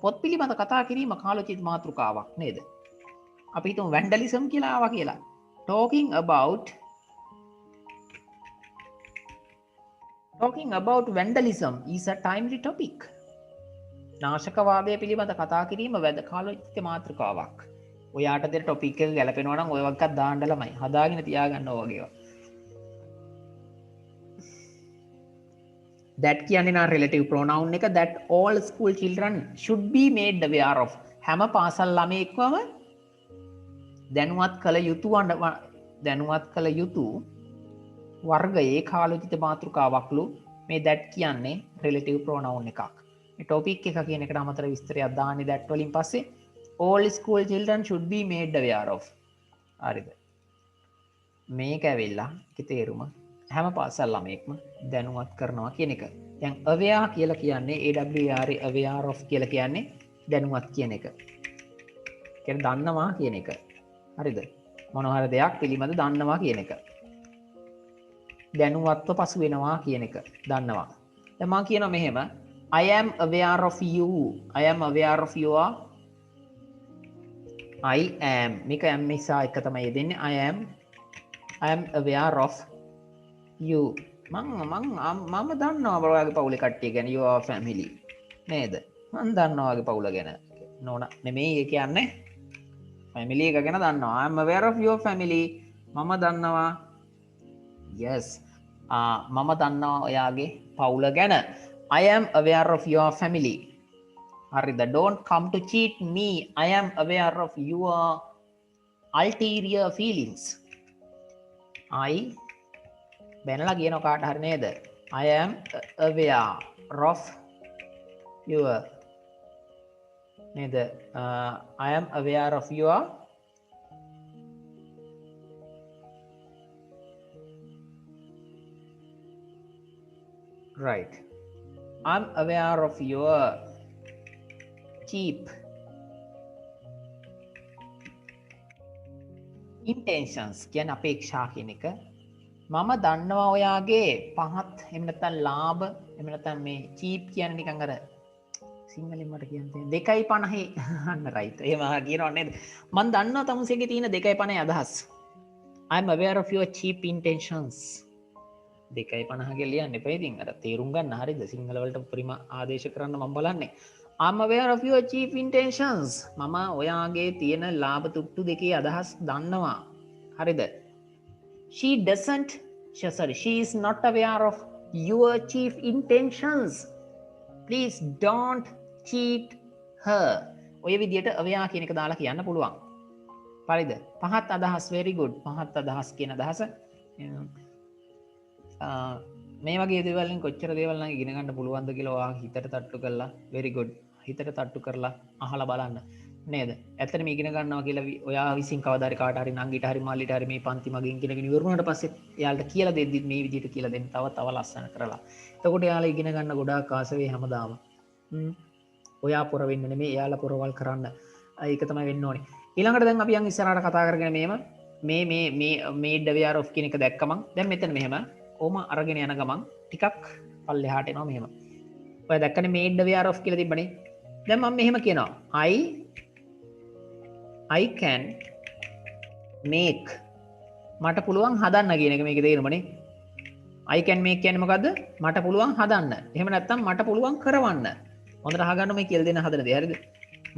[SPEAKER 1] පොත් පිළිබඳ කතා කිරීම කාලෝචිත මාතෘකාවක් නේද අපි හිතමු vandalism කියලා ආවා කියලා talking about vandalism is a timely topic නාශකවාදය පිළිබඳ කතා කිරීම කාලෝචිත මාතෘකාවක් ඔයාට දෙන ටොපික් එක ගැලපෙනවා නම් ඔය වගේ එකක් දාන්න ළමයි හදාගෙන තියාගන්න ඕ වගේ that කියන්නේ නා relative pronoun එක that all school children should be made aware of හැම පාසල් ළමයෙක්වම දැනුවත් කළ යුතු වර්ගයේ කාලෝචිත මාතෘකාවක්ලු මේ that කියන්නේ relative pronoun එකක් මේ topic එක කියන එකට අමතර විස්තරයක් දාන්නේ that වලින් පස්සේ all school children should be made aware of හරිද මේක ඇවිල්ලා ඒකේ තේරුම හැම පාසල් ළමයෙක්ම දැනුවත් කරනවා කියන එක. දැන් aware කියලා කියන්නේ AWR aware of කියලා කියන්නේ දැනුවත් කියන එක. කියන්නේ දන්නවා කියන එක. හරිද? මොන හරි දෙයක් පිළිබඳ දන්නවා කියන එක. දැනුවත්ව පසු වෙනවා කියන එක. දන්නවා. දැන් මම කියනවා මෙහෙම I am aware of you. I am aware of you. I am මේක am නිසා එක තමයි දෙන්නේ I am aware of you මම දන්නවා ඔයාගේ පවුලේ කට්ටිය ගැන your family නේද මම දන්නවා ඔයාගේ පවුල ගැන නෝනා නෙමෙයි ඒ කියන්නේ family එක ගැන දන්නවා I am aware of your family මම දන්නවා yes මම දන්නවා ඔයාගේ පවුල ගැන I am aware of your family හරිද don't come to cheat me I am aware of your ulterior feelings I බැනලා කියන කාට හරි නේද I am aware of your නේද I am aware of your right I'm aware of your cheap intentions කියන අපේක්ෂා කියන එක මම දන්නවා ඔයාගේ පහත් එහෙම නැත්නම් ලාභ එහෙම නැත්නම් මේ චීප් කියන්නේ නිකන් අර සිංහලෙන් මට කියන්න තියෙන 2.50 අන්න රයිට් එහෙම කියනවා නේද මම දන්නවා තමුසේගේ තියෙන 2.50 අදහස් I'm aware of your cheap intentions 2.50 කියලා ලියන්න එපා ඉතින් අර තේරුම් ගන්න හරියද සිංහල වලට උපරිම ආදේශ කරන්න මම බලන්නේ I'm aware of your cheap intentions මම ඔයාගේ තියෙන ලාභ තුට්ටු දෙකේ අදහස් දන්නවා හරිද She is not aware of your chief intentions. Please don't cheat her. ඔය විදියට aware කියන එක දාලා කියන්න පුළුවන්. හරිද? පහත් අදහස් very good. පහත් අදහස් කියන අදහස මේ වගේ දේවල් වලින් කොච්චර දේවල් නම් ඉගෙන ගන්න පුළුවන්ද කියලා ඔයා හිතට තට්ටු කරලා very good. හිතට තට්ටු කරලා අහලා බලන්න. නේද ඇත්තට මේ ඉගෙන ගන්නවා කියලා ඔයා විසින් කවදාරි කාට හරි නංගිට හරි මල්ලිට හරි මේ පන්ති මගින් ඉගෙනගෙන ඉවරුණාට පස්සේ එයාලට කියලා දෙද්දිත් මේ විදිහට කියලා දෙන්න තව ලස්සන කරලා එතකොට එයාලා ඉගෙන ගන්න ගොඩාක් ආස වෙයි හැමදාම ඔයා පොර වෙන්න නෙමෙයි එයාලා පොරවල් කරන්න ඒක තමයි වෙන්න ඕනේ ඊළඟට දැන් අපි යන් ඉස්සරහට කතා කරගෙන මේ ඩවියර් ඔෆ් කියන එක දැක්කම දැන් මෙතන මෙහෙම ඕම අරගෙන යන ගමන් ටිකක් පල්ලෙහාට එනවා මෙහෙම ඔය දැක්කනේ මේ ඩවියර් ඔෆ් කියලා තිබ්බනේ දැන් මම මෙහෙම කියනවා I can make මට පුළුවන් හදන්න කියන එක මේක තේරුමනේ I can make කියන්නේ මොකද්ද මට පුළුවන් හදන්න එහෙම නැත්නම් මට පුළුවන් කරවන්න හොඳට අහගන්න මේ කියලා දෙන්න හදන දේ හරිද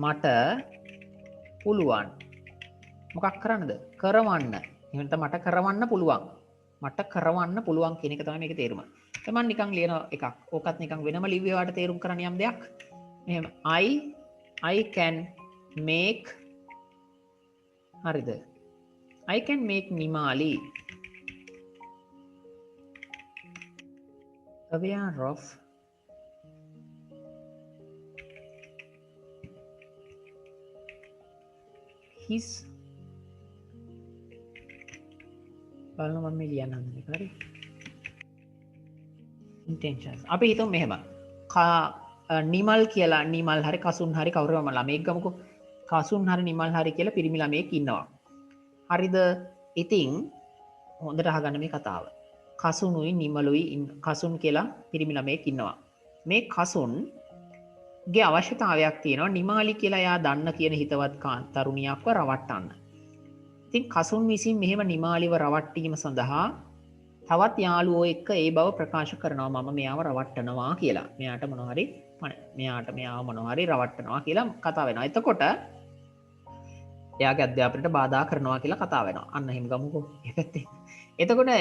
[SPEAKER 1] මට පුළුවන් මොකක් කරන්නද කරවන්න එහෙම නැත්නම් මට කරවන්න පුළුවන් කියන එක තමයි මේක තේරුම මම නිකන් ලියන එකක් ඕකත් නිකන් වෙනම ලිව්වට තේරුම් කරන්න යම් දෙයක් මෙහෙම I can make හරිද I can make Nimali aware of his බලන්න මම මේ ලියන්න හදන්නේ හරි intentions අපි හිතමු මෙහෙම නිමල් කියලා නිමල් හරි කසුන් හරි කවුරුම ළමෙක් ගමුකෝ කසුන් හරි නිමල් හරි කියලා පිරිමි ළමයෙක් ඉන්නවා හරිද ඉතින් හොඳට අහගන්න මේ කතාව කසුනුයි නිමලුයි කසුන් කියලා පිරිමි ළමයෙක් ඉන්නවා මේ කසුන්ගේ අවශ්‍යතාවයක් තියෙනවා නිමාලි කියලා එයා දන්න කියන හිතවත් තරුණියක්ව රවට්ටන්න ඉතින් කසුන් විසින් මෙහෙම නිමාලිව රවට්ටීම සඳහා තවත් යාළුවෝ එක්ක ඒ බව ප්‍රකාශ කරනවා මම මෙයාව රවට්ටනවා කියලා මෙයාව මොනවා හරි රවට්ටනවා කියලා කතා වෙනවා එතකොට එයාගේ අධ්‍යාපනයට බාධා කරනවා කියලා කතා වෙනවා අන්න එහෙම ගමුකෝ ඒ පැත්තේ එතකොට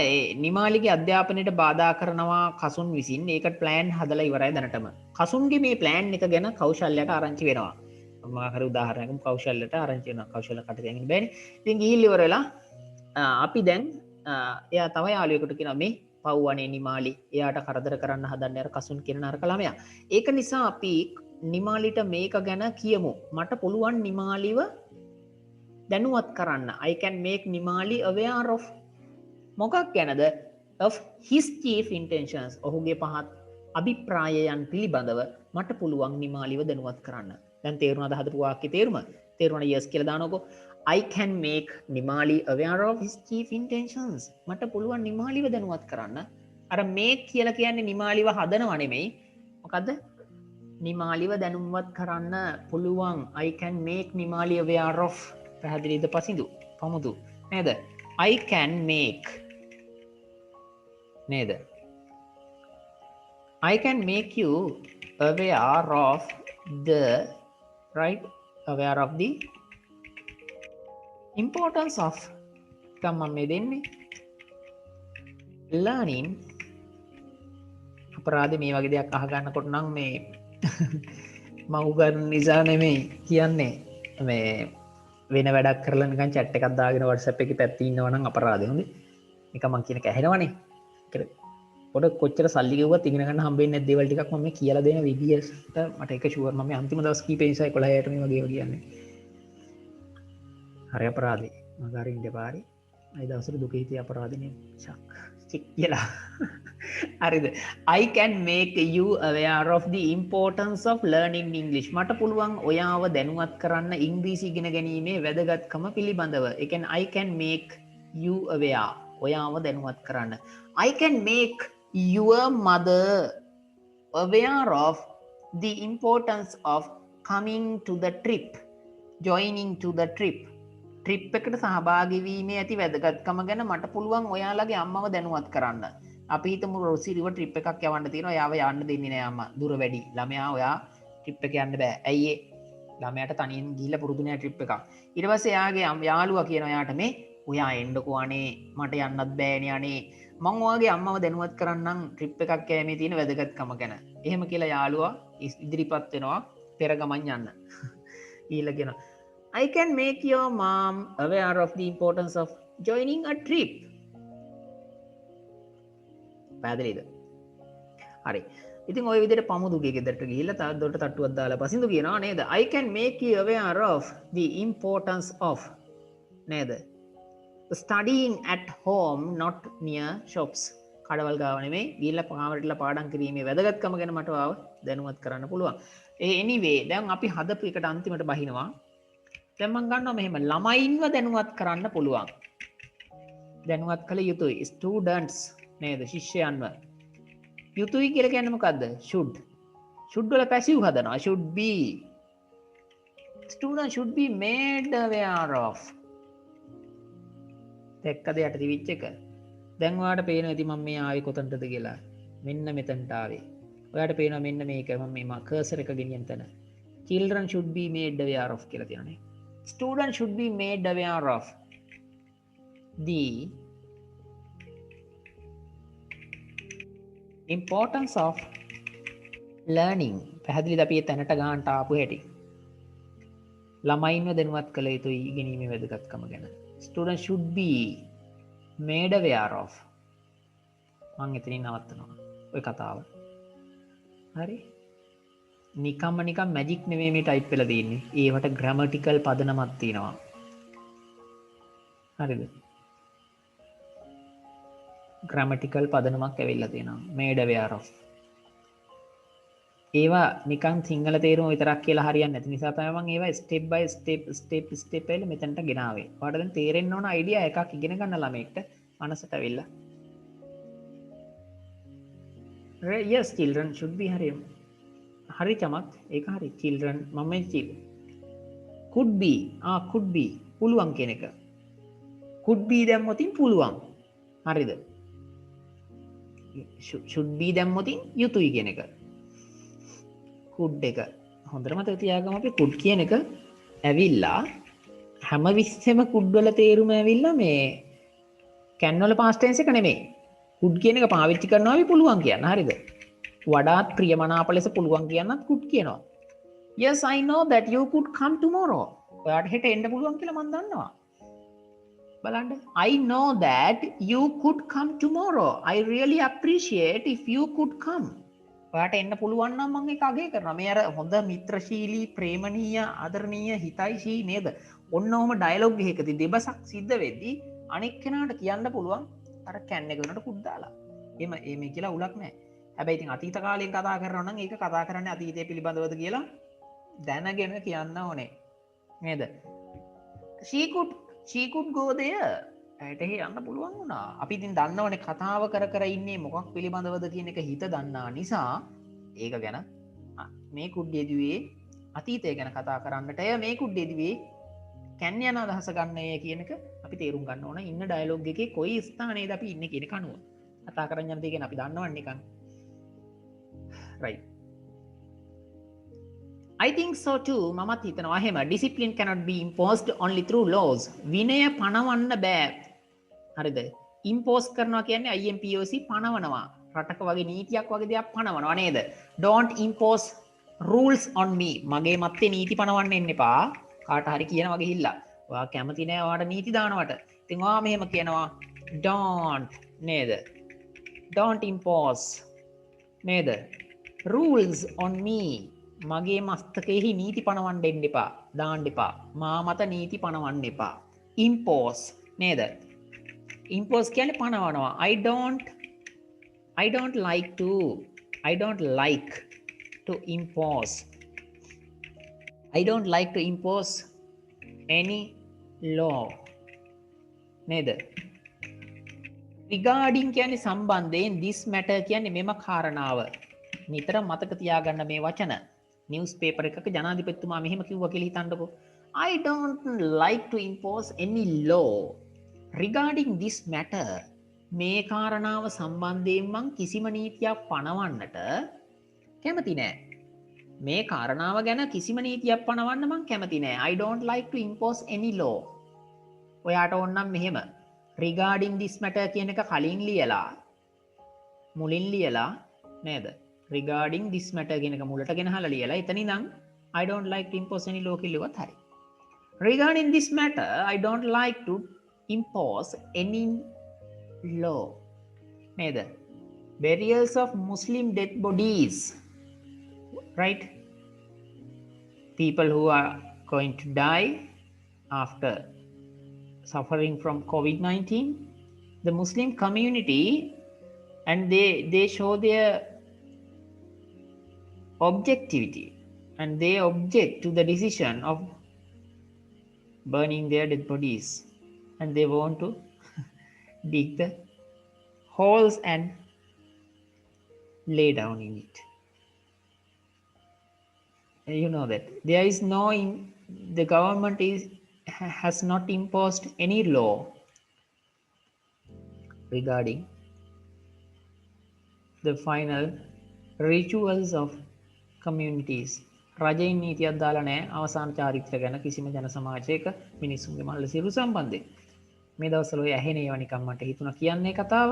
[SPEAKER 1] නිමාලිගේ අධ්‍යාපනයට බාධා කරනවා කසුන් විසින් ඒකට ප්ලෑන් හදලා ඉවරයි දැනටම කසුන්ගේ මේ ප්ලෑන් එක ගැන කෞශල්‍යයට ආරංචි වෙනවා මම හරි උදාහරණයක් කෞශල්‍යයට ආරංචි වෙනවා කෞශල්‍ය කටට යන්නේ බෑනේ ඉතින් ගිහිල්ලා ඉවර වෙලා අපි දැන් එයා තව යාළුවෙකුට කියනවා මේ පව්වනේ නිමාලි එයාට කරදර කරන්න හදන්නේ අර කසුන් කියන නරක ළමයා ඒක නිසා අපි නිමාලිට මේක ගැන කියමු මට පුළුවන් නිමාලිව දැනුවත් කරන්න I can make Nimali aware of මොකක් ගැනද of his chief intentions ඔහුගේ පහත් අභිප්‍රායයන් පිළිබඳව මට පුළුවන් නිමාලිව දැනුවත් කරන්න දැන් තේරුණාද හදපු වාක්‍යයේ තේරුම තේරුණා yes කියලා දානකො I can make Nimali aware of his chief intentions මට පුළුවන් නිමාලිව දැනුවත් කරන්න අර make කියලා කියන්නේ නිමාලිව හදනව නෙමෙයි මොකද්ද නිමාලිව දැනුවත් කරන්න පුළුවන් I can make Nimali aware of පැහැදිලිද පමුදු නේද I can make නේද I can make you aware of the importance of මම මේ දෙන්නේ learning අපරාධ මේ වගේ දෙයක් අහගන්නකොට නම් මේ මම උගන්න නිසා නෙමෙයි කියන්නේ මේ වෙන වැඩක් කරලා නිකන් chat එකක් දාගෙන WhatsApp එකේ පැත්තේ ඉන්නවා නම් අපරාධේ හොඳේ නිකන් මං කියන එක ඇහෙනවනේ පොඩ කොච්චර සල්ලි ගෙවුවත් ඉගෙන ගන්න හම්බෙන්නේ නැති දේවල් ටිකක් මම කියලා දෙන විදියට මට ඒක ෂුවර් මම අන්තිම දවස් කීපේ නිසා 11ට මේ වගේ කියන්නේ හරි අපරාධේ මම අරින්න දෙපාරි අයි දවසට දුක හිතේ අපරාධනේ චක් කියලා හරිද I can make you aware of the importance of learning English මට පුළුවන් ඔයාව දැනුවත් කරන්න ඉංග්‍රීසි ඉගෙන ගැනීමේ වැදගත්කම පිළිබඳව ඒ කියන්නේ I can make you aware ඔයාව දැනුවත් කරන්න I can make your mother aware of the importance of coming to the trip joining to the trip එකට සහභාගී වීමේ ඇති වැදගත්කම ගැන මට පුළුවන් ඔයාලගේ අම්මව දැනුවත් කරන්න. අපි හිතමු රොසි රිවර් ට්‍රිප් එකක් යවන්න තියෙනවා. එයාව යන්න දෙන්නේ නැහැ අම්මා. දුර වැඩි. ළමයා ඔයා ට්‍රිප් එක යන්න බෑ. ඇයි ඒ? ළමයාට තනියෙන් ගිහිල්ලා පුරුදු නෑ ට්‍රිප් එකක්. ඊට පස්සේ එයාගේ යාළුවා කියනවා එයාට මේ ඔයා එන්නකෝ අනේ මට යන්නත් බෑනේ අනේ. මං ඔයාගේ අම්මව දැනුවත් කරන්නම් ට්‍රිප් එකක් යෑමේ තියෙන වැදගත්කම ගැන. එහෙම කියලා යාළුවා ඉදිරිපත් වෙනවා පෙර ගමන් යන්න. ඊළඟ කියනවා I can make your mom aware of the importance of joining a trip. පැහැදිලිද? හරි. ඉතින් ඔය විදිහට පමුදුගේ ගෙදරට ගිහිල්ලා තාත් දොරට තට්ටුවක් දාලා පසින්දු කියනවා නේද I can make you aware of the importance of නේද studying at home not near shops කඩවල් ගාව නෙමෙයි ගිහිල්ලා කාමරේටලා පාඩම් කිරීමේ වැදගත්කම ගැන මට ආව දැනුවත් කරන්න පුළුවන් ඒ anyway දැන් අපි හදපු එකට අන්තිමට බහිනවා දැන් මම ගන්නවා මෙහෙම ළමයින්ව දැනුවත් කරන්න පුළුවන් දැනුවත් කළ යුතුයි ස්ටුඩන්ට්ස් නේද ශිෂ්‍යයන්ව යුතුයි කියලා කියන්නේ මොකද්ද should වල පැසිව් හදනවා should be student should be made aware of දැක්කද යට තිවිච් එක දැන් ඔයාලට පේනවා ඉතින් මම මේ ආවේ කොතනටද කියලා මෙන්න මෙතනට ආවේ ඔයාලට පේනවා මෙන්න මේක මම මේ කර්සර් එක ගෙනියන තැන children should be made aware of කියලා තියෙනනේ student should be made aware of the importance of learning පැහැදිලිද අපි මේ තැනට ගන්නට ආපු හැටි ළමයින්ව දැනුවත් කළ යුතුයි ඉගෙනීමේ වැදගත්කම ගැන student should be made aware of මම එතනින් නවත්තනවා ඔය කතාව හරි නිකම්ම නිකම් මැජික් නෙමෙයි මේ ටයිප් වෙලා තියෙන්නේ ඒවට ග්‍රැමටිකල් පදනමක් තියෙනවා හරිද ග්‍රැමටිකල් පදනමක් ඇවිල්ලා තියෙනවා made aware of ඒවා නිකන් සිංහල තේරුම විතරක් කියලා හරියන්නේ නැති නිසා තමයි මම ඒවා ස්ටෙප් බයි ස්ටෙප් වෙලා මෙතනට ගෙනාවේ. ඔයාලට දැන් තේරෙන්න ඕන අයිඩියා එකක් ඉගෙන ගන්න ළමයෙක්ට මනසට ඇවිල්ලා. yes children should be හරි චමත් ඒක හරි children මම could be පුළුවන් කියන එක. could be දැම්මොතින් පුළුවන්. හරිද? should be දැම්මොතින් යුතුයි කියන එක. කුඩ් එක හොඳට මතක තියාගමු අපි කුඩ් කියන එක ඇවිල්ලා හැම විස්සෙම කුඩ් වල තේරුම ඇවිල්ලා මේ කැන් වල පාස්ට් ටෙන්ස් එක නෙමෙයි කුඩ් කියන එක පාවිච්චි කරනවා අපි පුළුවන් කියන්න හරිද වඩාත් ප්‍රියමනාප ලෙස පුළුවන් කියන්නත් කුඩ් කියනවා yes I know that you could come tomorrow ඔයාට හෙට එන්න පුළුවන් කියලා මම දන්නවා බලන්න I know that you could come tomorrow I really appreciate if you could come ඔයාට එන්න පුළුවන් නම් මම ඒක අගය කරනවා. මේ අර හොඳ මිත්‍රශීලී, ප්‍රේමණීය, ආදරණීය, හිතයිෂී නේද? ඔන්න ඔහම ඩයලොග් එකකදී දෙබසක් සිද්ධ වෙද්දී අනෙක් කෙනාට කියන්න පුළුවන් අර කැන් එක උනට කුඩ් දාලා. මේ කියලා උලක් නැහැ. හැබැයි ඉතින් අතීත කාලයෙන් කතා කරනවා නම් ඒක කතා කරන්නේ අතීතය පිළිබඳවද කියලා දැනගෙන කියන්න ඕනේ. නේද? she could go there. ඇයට යන්න පුළුවන් වුණා. අපි ඉතින් දන්නවනේ කතාව කර කර ඉන්නේ මොකක් පිළිබඳවද කියන එක හිත දන්නා නිසා ඒක ගැන මේ කුඩ්ඩේදුවේ අතීතය ගැන කතා කරන්නට මේ කුඩ්ඩේදුවේ කැන් යන අදහස ගන්නය කියන එක අපි තේරුම් ගන්න ඕන. ඉන්න ඩයලොග් එකේ කොයි ස්ථානයේද අපි ඉන්නේ කියන කනුව කතා කරන් යන දේ ගැන අපි දන්නවන්නේ නිකන්. right. I think so too. මමත් හිතනවා එහෙම discipline cannot be imposed only through laws. විනය පනවන්න බෑ. හරිද? impose කරනවා කියන්නේ IMPOC පනවනවා. රටක වගේ නීතියක් වගේ දෙයක් පනවනවා නේද? Don't impose rules on me. මගේ මත්තේ නීති පනවන්න එන්න එපා. කාට හරි කියනවා ගිහිල්ලා. ඔයා කැමති නෑ ඔයාට නීති දානවට. ඉතින් ඔයා මෙහෙම කියනවා don't නේද? Don't impose නේද? rules on me. මගේ මස්තකෙහි නීති පනවන්න එන්න එපා දාන්න එපා මා මත නීති පනවන්න එපා impose නේද impose කියන්නේ පනවනවා I don't like to impose I don't like to impose any law නේද regarding කියන්නේ සම්බන්ධයෙන් this matter කියන්නේ මෙම කාරණාව නිතර මතක තියාගන්න මේ වචන නිවස් පේපර් එකක ජනාධිපතිතුමා මෙහෙම කිව්වා කියලා හිතන්නකෝ I don't like to impose any law regarding this matter මේ කාරණාව සම්බන්ධයෙන් මං කිසිම නීතියක් පනවන්නට කැමති නෑ මේ කාරණාව ගැන කිසිම නීතියක් පනවන්න මං කැමති නෑ I don't like to impose any law ඔයාට ඕනනම් මෙහෙම regarding this matter කියන එක කලින් ලියලා මුලින් ලියලා නේද regarding this matter කියන එක මුලට ගෙනහලා ලියලා එතන ඉඳන් I don't like to impose any law කිව්වත් හරි. regarding this matter I don't like to impose any law නේද? burials of Muslim dead bodies, right? People who are going to die after suffering from COVID-19, the Muslim community, and they show their objectivity, and they object to the decision of burning their dead bodies, and they want to dig the holes and lay down in it. You know that there is no the government has not imposed any law regarding the final rituals of communities. රජයෙන් නීතියක් දාලා නැහැ අවසාන චාරිත්‍ර ගැන කිසිම ජන සමාජයක මිනිස්සුන්ගේ මල්ල සිරු සම්බන්ධයෙන්. මේ දවස්වල ඔය ඇහෙන ඒවා නිකන් මට හිතුණා කියන්නේ කතාව.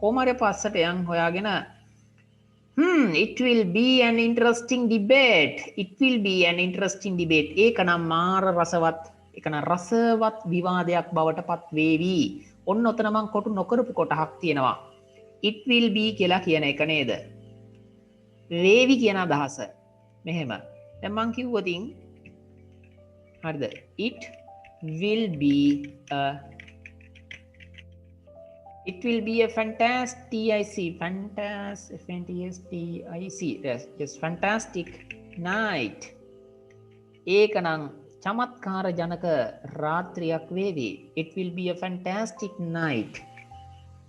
[SPEAKER 1] කොහොම හරි පස්සට යන් හොයාගෙන it will be an interesting debate. It will be an interesting debate. ඒක නම් මාර රසවත්, ඒක නම් රසවත් විවාදයක් බවට පත් වේවි. ඔන්න ඔතන මං කොටු නොකරපු කොටහක් තියෙනවා. It will be කියලා කියන එක නේද? වේවි කියන අදහස. මෙහෙම. දැන් මං කිව්වොතින් හරිද? It will be a fantastic night. ඒක නම් චමත්කාර ජනක රාත්‍රියක් වේවි. It will be a fantastic night.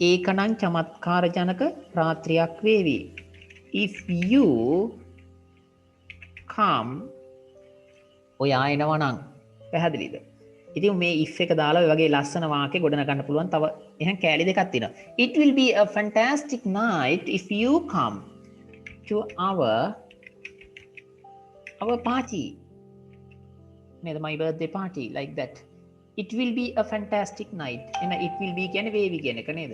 [SPEAKER 1] ඒක නම් චමත්කාර ජනක රාත්‍රියක් වේවි. If you come, ඔයා එනවා නම් පැහැදිලිද? ඉතින් මේ if එක දාලා ඔය වගේ ලස්සන වාක්‍ය ගොඩනගන්න පුළුවන්. තව එහෙන් කෑලි දෙකක් තියෙනවා. It will be a fantastic night if you come to our party. නේද? My birthday party, like that. It will be a fantastic night. එන it will be කියන්නේ වේවි කියන එක නේද?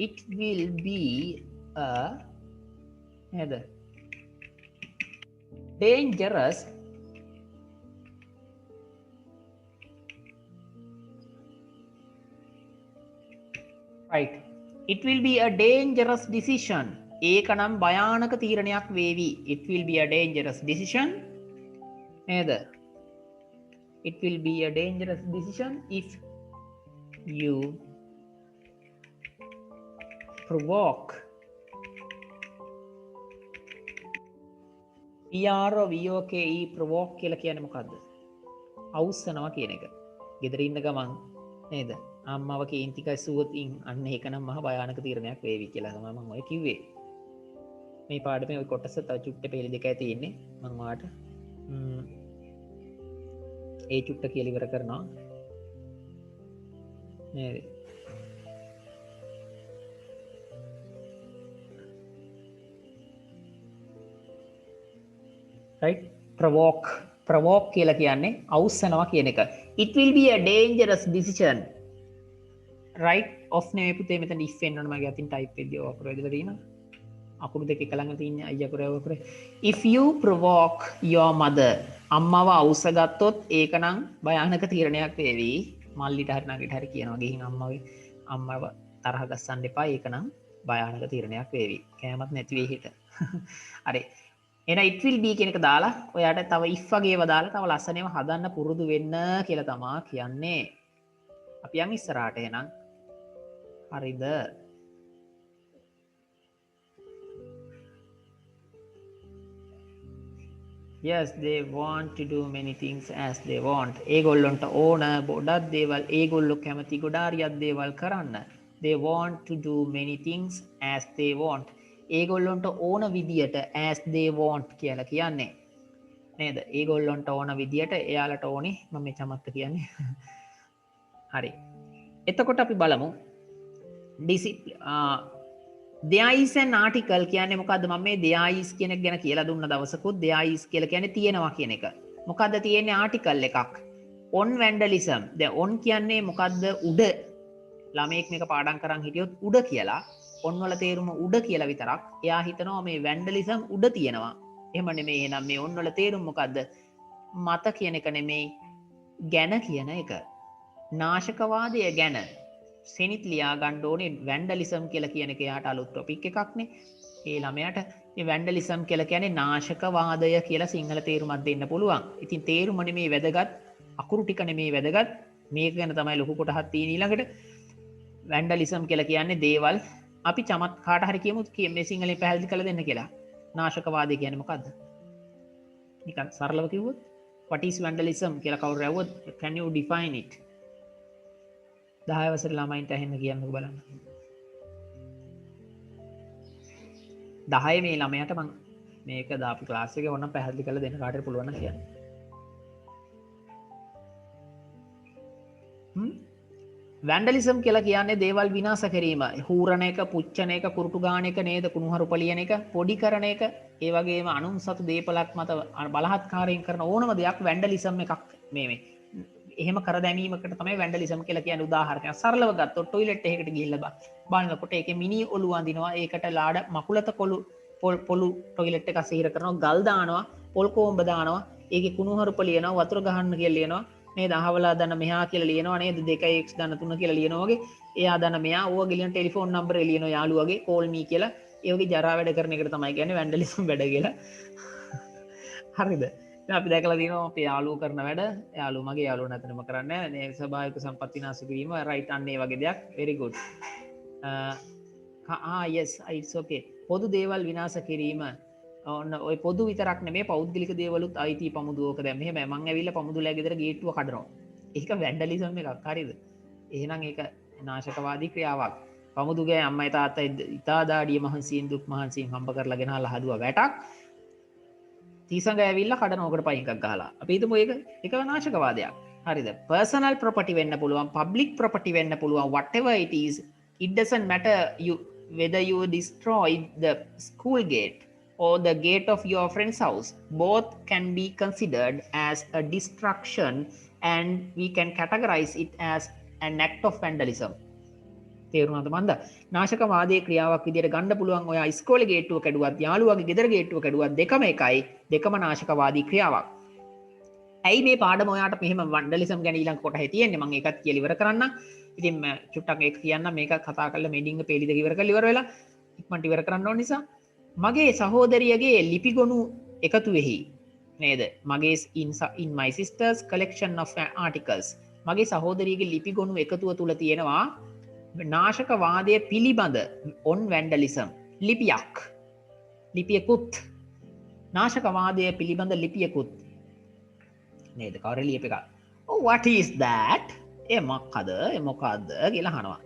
[SPEAKER 1] It will be a නේද? Dangerous right. It will be a dangerous decision. ඒක නම් භයානක තීරණයක් වේවි. It will be a dangerous decision. නේද? It will be a dangerous decision if you provoke. PROVOKE provoke කියලා කියන්නේ මොකද්ද? අවුස්සනවා කියන එක. ගෙදර ඉන්න ගමන් නේද? අම්මව කේන්ති කැසුවොත් අන්න ඒක නම් මහ භයානක තීරණයක් වේවි කියලා තමයි මම ඔය කිව්වේ. මේ පාඩමේ ඔය කොටස තව චුට්ට පෙළ දෙකයි තියෙන්නේ. මම ඔයාලට ඒ චුට්ට කියලා ඉවර කරනවා. නේද? right? provoke කියලා කියන්නේ අවුස්සනවා කියන එක. It will be a dangerous decision. right? off නෙවෙයි පුතේ මෙතන if වෙන්න ඕන මගේ අතින් type වෙද්දී ඔය අකුර ඇදලා තියෙනවා. අකුරු දෙක එක ළඟ තියෙන අය අකුර. If you provoke your mother, අම්මව අවුස්ස ගත්තොත් ඒක නම් භයානක තීරණයක් වේවි. මල්ලිට හරි නගිට හරි කියනවා ගිහින් අම්මව තරහ ගස්සන්න එපා. ඒක නම් භයානක තීරණයක් වේවි. කෑමත් නැති වෙයි හිට. හරි. එන it will be කියන එක දාලා ඔයාට තව if වගේව දාලා තව ලස්සනේම හදන්න පුරුදු වෙන්න කියලා තමා කියන්නේ. අපි යන් ඉස්සරහට එහෙනම්. හරිද? Yes, they want to do many things as they want. ඒගොල්ලොන්ට ඕන ගොඩක් දේවල්, ඒගොල්ලෝ කැමති ගොඩාරියක් දේවල් කරන්න. They want to do many things as they want. ඒගොල්ලොන්ට ඕන විදියට as they want කියලා කියන්නේ. නේද? ඒගොල්ලොන්ට ඕන විදියට එයාලට ඕනේ මම මේ චමත්ත කියන්නේ. හරි. එතකොට අපි බලමු there is an article කියන්නේ මොකද්ද? මම මේ there is කියන එක ගැන කියලා දුන්න දවසකුත් there is කියලා කියන්නේ තියෙනවා කියන එක. මොකද්ද තියෙන්නේ? article එකක්. on vandalism. දැන් on කියන්නේ මොකද්ද? උඩ. ළමයෙක් මේක පාඩම් කරන් හිටියොත් උඩ කියලා. on වල තේරුම උඩ කියලා විතරක්. එයා හිතනවා මේ vandalism උඩ තියෙනවා. එහෙම නෙමෙයි. එහෙනම් මේ on වල තේරුම මොකද්ද? මත කියන එක නෙමෙයි. ගැන කියන එක. නාශකවාදය ගැන. සෙනිත් ලියා ගන්න ඕනේ වැන්ඩලිසම් කියලා කියන එක යාට අලුත් ටොපික් එකක්නේ. ඒ ළමයාට මේ වැන්ඩලිසම් කියලා කියන්නේ නාශකවාදය කියලා සිංහල තේරුමක් දෙන්න පුළුවන්. ඉතින් තේරුම නෙමේ වැදගත්, අකුරු ටික නෙමේ වැදගත්. මේක ගැන තමයි ලොකු කොටහක් තියෙන ඊළඟට. වැන්ඩලිසම් කියලා කියන්නේ දේවල් අපි චමත් කාට හරි කියමු මේ සිංහලෙන් පැහැදිලි කරලා දෙන්න කියලා. නාශකවාදය කියන්නේ මොකද්ද? නිකන් සරලව කිව්වොත් what is vandalism කියලා කවුරු ඇහුවොත් can you define it? 10 වසර ළමයින්ට ඇහෙන්න කියන්නකෝ බලන්න. 10 මේ ළමයාට මම මේක දාපු ක්ලාස් එකේ ඕනම් පැහැදිලි කරලා දෙන්න කාටද පුළුවන් නම් කියන්න. වැන්ඩලිසම් කියලා කියන්නේ දේවල් විනාශ කිරීම, හූරණ එක, පුච්චන එක, කුරුටු ගාන එක නේද, කුණුහරුප ලියන එක, පොඩි කරන එක, ඒ වගේම අනුන් සතු දීපලක් මත බලහත්කාරයෙන් කරන ඕනම දෙයක් වැන්ඩලිසම් එකක් මේ. එහෙම කර දැමීමකට තමයි වැන්ඩලිසම් කියලා කියන්නේ. උදාහරණයක් සරලව ගත්තොත් টয়ලට් එකකට ගිහිල්ලා බලනකොට ඒකේ මිනි ඔලුව අඳිනවා, ඒකට ලාඩ මකුලත පොළු টয়ලට් එක සිහිර කරනවා, ගල් දානවා, පොල් කොඹ දානවා, ඒකේ කුණුහරුප ලියනවා, වතුර ගහන්න කියලා ලියනවා නේද, අහවලා දන්න මෙහා කියලා ලියනවා නේද, 2x දන්න 3 කියලා ලියනවා වගේ. එයා දන්න මෙයා ඌව ගිලින ටෙලිෆෝන් නම්බර් ලියනවා යාළුවගේ, කෝල් මී කියලා. ඒ වගේ ජරා වැඩ කරන එකට තමයි කියන්නේ වැන්ඩලිසම් වැඩ කියලා. හරිද? දැන් අපි දැකලා තියෙනවා අපේ යාළුවෝ කරන වැඩ. යාළුවෝ මගේ යාළුවෝ නැතනම කරන්නේ නැහැ. මේ ස්වභාවික සම්පත් විනාශ කිරීම රයිට් අන්න ඒ වගේ දෙයක්. very good. yes it's okay. පොදු දේවල් විනාශ කිරීම ඔන්න ඔය පොදු විතරක් නෙමේ පෞද්ගලික දේවලුත් අයිති පමුදුවක දැන් මෙහෙම මං ඇවිල්ලා පමුදුලා ගෙදර ගේට්ටුව කඩනවා. ඒක වැන්ඩලිසම් එකක්. හරිද? එහෙනම් ඒක නාශකවාදී ක්‍රියාවක්. පමුදුගේ අම්මයි තාත්තයි ඉතා දාඩිය මහන්සියෙන් දුක් මහන්සියෙන් හම්බ කරලා ගෙනහලා හදුවා වැටක්. තීසඟ ඇවිල්ලා කඩනෝකට පයින් එකක් ගහලා. අපි හිතමු ඒක නාශකවාදයක්. හරිද? personal property වෙන්න පුළුවන්, public property වෙන්න පුළුවන්, whatever it is, it doesn't matter whether you destroy the school gate or the gate of your friend's house. Both can be considered as a destruction and we can categorize it as an act of vandalism. තේරුණාද මන්ද? නාශකවාදයේ ක්‍රියාවක් විදිහට ගන්න පුළුවන්. ඔයා ඉස්කෝලේ ගේට්ටුව කැඩුවත් යාළුවාගේ ගෙදර ගේට්ටුව කැඩුවත් දෙකම එකයි. දෙකම නාශකවාදී ක්‍රියාවක්. ඇයි මේ පාඩම ඔයාට මෙහෙම වන්ඩලිසම් ගැන ඊළඟ කොටහේ තියෙන්නේ? මම ඒකත් කියලා ඉවර කරන්නම්. ඉතින් මම චුට්ටක් ඒක කියන්නම්. මේක කතා කරලා මෙඩින්ග පේලි දෙක ඉවර කරලා ඉවර වෙලා ඉක්මනට ඉවර කරන්න ඕන නිසා මගේ සහෝදරියගේ ලිපිගොනු එකතු වෙහි නේද? මගේ in my sister's collection of articles. මගේ සහෝදරියගේ ලිපිගොනු එකතුව තුල තියෙනවා නාශකවාදය පිළිබඳ on vandalism ලිපියකුත් නාශකවාදය පිළිබඳ ලිපියකුත් නේද? කවුරු ලියප එකක්. Oh, what is that? මොකද කියලා අහනවා.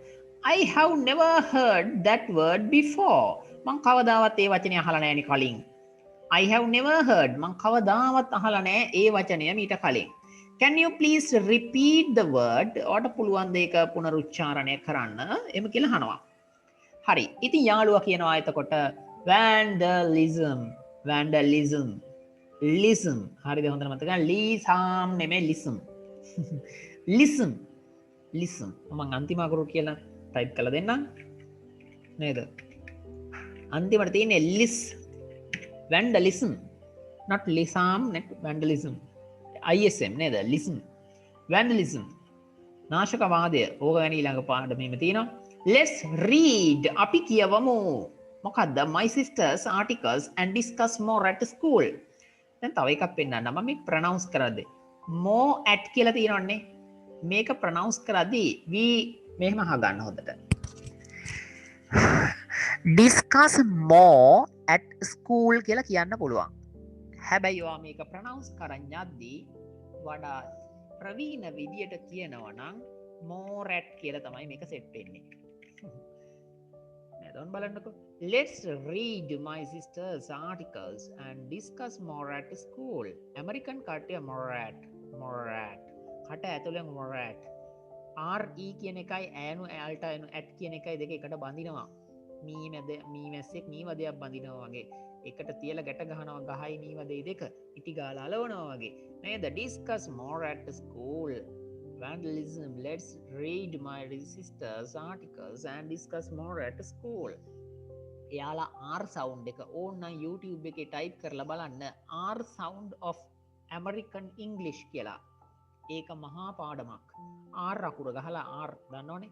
[SPEAKER 1] I have never heard that word before. මං කවදාවත් ඒ වචනය අහලා නැහැ නේ කලින්. I have never heard. මං කවදාවත් අහලා නැහැ ඒ වචනය මීට කලින්. Can you please repeat the word? ඔයාට පුළුවන් ද ඒක පුනරුච්චාරණය කරන්න? එහෙම කියලා අහනවා. හරි. ඉතින් යාළුවා කියනවා එතකොට vandalism. Listen. හරිද? හොඳට මතක ගන්න. ලීසම් නෙමෙයි listen. listen. මම අන්තිම අකුරු කියලා ටයිප් කරලා දෙන්නම්. නේද? අන්තිමට තියෙන්නේ vandalism. not lisam, not vandalism. ISM නේද? listen. vandalism. නාශකවාදය. ඕක ගැන ඊළඟ පාඩමෙම තියෙනවා. let's read. අපි කියවමු. මොකද්ද? my sister's articles and discuss more at school. දැන් තව එකක් පෙන්නන්න. මම මේක ප්‍රොනවුන්ස් කරද්දී more at කියලා තියෙනවනේ. මේක ප්‍රොනවුන්ස් කරද්දී මෙහෙම අහගන්න හොඳට. discuss more at school කියලා කියන්න පුළුවන්. හැබැයි ඔයා මේක ප්‍රොනවුන්ස් කරන් යද්දී වඩා ප්‍රවීණ විදියට කියනවා නම් more at කියලා තමයි මේක සෙට් වෙන්නේ. නේද? ඔන්න බලන්නකෝ. Let's read my sister's articles and discuss more at school. American කට්ටිය more at. කට ඇතුලෙන් more at. RE කියන එකයි ඈනු ඇල්ට ඇනු at කියන එකයි දෙක එකට බඳිනවා. මී මැස්සෙක් මීවදයක් බඳිනවා වගේ. එකට තියලා ගැට ගහනවා ගහයි මීවදේ දෙක. ඉටි ගාලා අලවනවා වගේ. නේද? Discuss more at school. Vandalism. Let's read my sister's articles and discuss more at school. එයාලා R sound එක ඕන්න YouTube එකේ type කරලා බලන්න. R sound of American English කියලා. ඒක මහා පාඩමක්. R අකුර ගහලා R දන්නවනේ.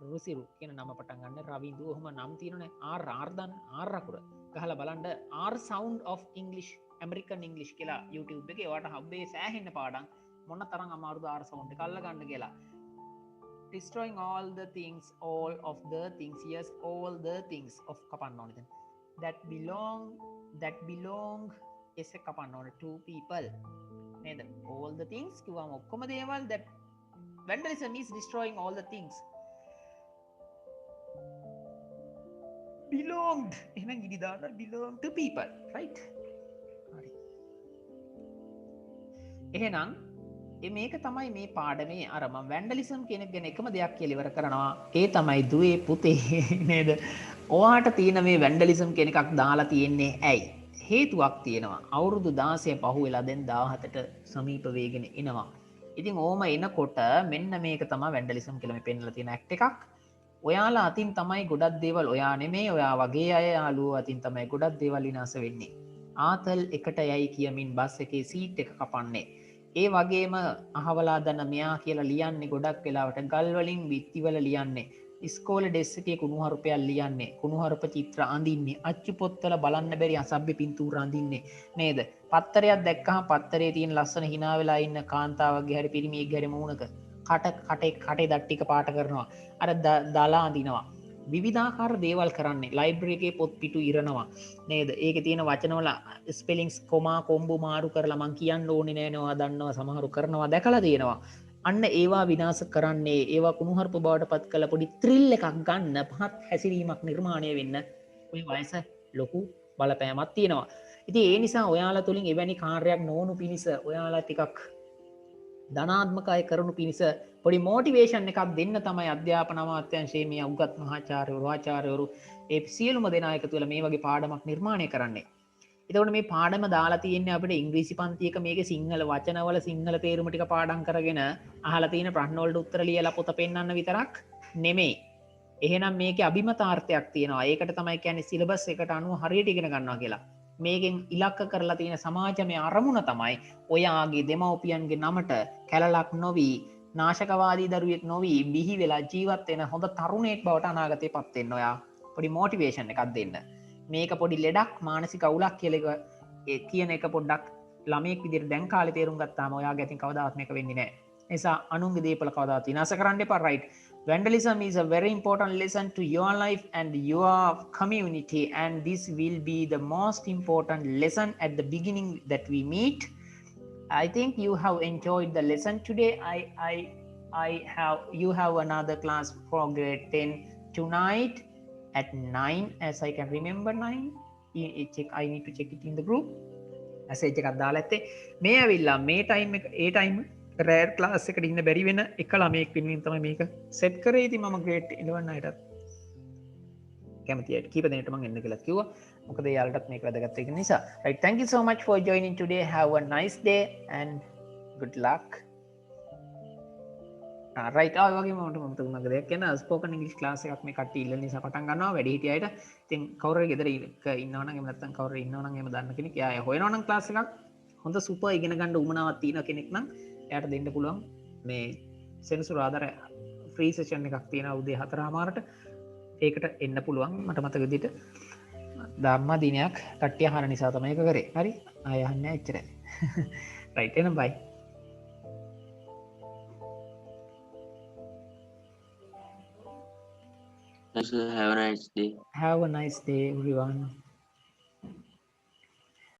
[SPEAKER 1] රුසිරු කියන නම පටන් ගන්න රවිදු ඔහොම නම් තියෙනනේ ආර් ආර්දන් ආර් අකුර ගහලා බලන්න R sound of English American English කියලා YouTube එකේ ඔයාලට හම්බේ සෑහෙන්න පාඩම් මොන තරම් අමාරුද R sound එක අල්ල ගන්න කියලා destroying all of the things yes all the things of කපන්න ඕනේ that belong is a කපන්න ඕනේ to people නේද all the things කිව්වම ඔක්කොම දේවල් that vandalism is destroying all the things belonged එහෙනම් ඉදි දාන්න belong to people right හරි එහෙනම් මේක තමයි මේ පාඩමේ අර මම වැන්ඩලිසම් කියන එක ගැන එකම දෙයක් කියලා ඉවර කරනවා ඒ තමයි දුවේ පුතේ නේද ඔයාට තියෙන මේ වැන්ඩලිසම් කියන එකක් දාලා තියෙන්නේ ඇයි හේතුවක් තියෙනවා අවුරුදු 16 පහුවෙලා දැන් 17ට සමීප වේගෙන එනවා ඉතින් ඕම එනකොට මෙන්න මේක තමයි වැන්ඩලිසම් කියලා මේ පෙන්නලා තියෙන ඇක්ට් එකක් ඔයාලා අතින් තමයි ගොඩක් දේවල් ඔයා නෙමේ ඔයා වගේ අය යාළුවෝ අතින් තමයි ගොඩක් දේවල් විනාශ වෙන්නේ ආතල් එකට යයි කියමින් බස් එකේ සීට් එක කපන්නේ ඒ වගේම අහවලා දන්න මෙයා කියලා ලියන්නේ ගොඩක් වෙලාවට ගල් වලින් බිත්තිවල ලියන්නේ ඉස්කෝලේ ඩෙස්ක් එකේ කුණුහරුපයක් ලියන්නේ කුණුහරුප චිත්‍ර අඳින්නේ අච්චු පොත්වල බලන්න බැරි අසභ්‍ය පින්තූර අඳින්නේ නේද පත්තරයක් දැක්කහම පත්තරේ තියෙන ලස්සන hina වෙලා ඉන්න කාන්තාවගේ හැරි පිරිමියෙක්ගේ හැරි මූණක කටේ දට්ටික පාට කරනවා අර දලා අඳිනවා විවිධාකාර දේවල් කරන්නේ ලයිබ්‍රරි එකේ පොත් පිටු ඉරනවා නේද ඒකේ තියෙන වචනවල ස්පෙලිංස් කොමා කොම්බු මාරු කරලා මං කියන්න ඕනේ නෑ නවා දන්නවා සමහරු කරනවා දැකලා තියෙනවා අන්න ඒවා විනාශ කරන්නේ ඒවා කුණුහරුප බවට පත් කළ පොඩි ත්‍රිල් එකක් ගන්න පහත් හැසිරීමක් නිර්මාණය වෙන්න ඔය වයස ලොකු බලපෑමක් තියෙනවා ඉතින් ඒ නිසා ඔයාලා තුලින් එවැනි කාර්යයක් නොවුණු පිණිස ඔයාලා ටිකක් ධනාත්මක අය කරනු පිණිස පොඩි මොටිවේෂන් එකක් දෙන්න තමයි අධ්‍යාපන අමාත්‍යාංශයේ මේ උගත් මහාචාර්යවරු ආචාර්යවරු ඒ සියලුම දෙනා එකතු වෙලා මේ වගේ පාඩමක් නිර්මාණය කරන්නේ. එතකොට මේ පාඩම දාලා තියෙන්නේ අපිට ඉංග්‍රීසි පන්තියක මේකේ සිංහල වචනවල සිංහල තේරුම ටික පාඩම් කරගෙන අහලා තියෙන ප්‍රශ්න වලට උත්තර ලියලා පොත පෙන්නන්න විතරක් නෙමෙයි. එහෙනම් මේකේ අභිමතාර්ථයක් තියෙනවා. ඒකට තමයි කියන්නේ සිලබස් එකට අනුව හරියට ඉගෙන ගන්නවා කියලා. මේකෙන් ඉලක්ක කරලා තියෙන සමාජමය අරමුණ තමයි ඔයාගේ දෙමව්පියන්ගේ නමට කැලලක් නොවි නාශකවාදී දරුවෙක් නොවි බිහි වෙලා ජීවත් වෙන හොඳ තරුණයෙක් බවට අනාගතේ පත් වෙන්න ඔයා පොඩි මොටිවේෂන් එකක් දෙන්න. මේක පොඩි ලෙඩක් මානසික අවුලක් කියලා කියන එක පොඩ්ඩක් ළමයෙක් විදිහට දැන් කාලේ තේරුම් ගත්තාම ඔයාගේ අතින් කවදාවත් මේක වෙන්නේ නැහැ. නිසා අනුන්ගේ දේපල කවදාවත් විනාශ කරන්න එපා right. Vandalism is a very important lesson to your life and your community, and this will be the most important lesson at the beginning that we meet. I think you have enjoyed the lesson today. You have another class for grade 10 tonight at 9 as I can remember 9. I need to check it in the group. message එකක් දාලා ඇත්තේ මේ ඇවිල්ලා මේ time එක ඒ time රෑර් class එකට ඉන්න බැරි වෙන එක ළමයෙක් වෙනුවෙන් තමයි මේක සෙට් කරේ. ඉතින් මම ග්‍රේඩ් 11 අයටත් කැමති අයට කීප දෙනෙක්ට මම එන්න කියලා කිව්වා. මොකද යාළුවටත් මේක වැදගත් ඒක නිසා. Right, thank you so much for joining today. Have a nice day and good luck. right, ආ වගේම මම තුනක දෙයක් කියන ස්පෝකන් ඉංග්‍රීසි ක්ලාස් එකක් මේ කට්ටිය ඉල්ලන නිසා පටන් ගන්නවා වැඩි හිටියයිට. ඉතින් කවුරු හරි ගෙදර ඉන්නවනම් එහෙම නැත්නම් කවුරු හරි ඉන්නවනම් එහෙම දන්න කෙනෙක් එයා හොයනවනම් ක්ලාස් එකක් හොඳ සුපර් ඉගෙන ගන්න උවමනාවක් තියෙන කෙනෙක් නම් එයාට දෙන්න පුළුවන් මේ සෙනසුරාදා ෆ්‍රී සෙෂන් එකක් තියෙනවා උදේ 4:00ට ඒකට එන්න පුළුවන්. මට මතක විදිහට ධම්ම දිනයක් කට්ටිය අහන නිසා තමයි ඒක කරේ. හරි ආය යන්නේ එච්චරයි. right, එහෙනම් bye.
[SPEAKER 2] Have a nice day.
[SPEAKER 1] Have a nice day everyone.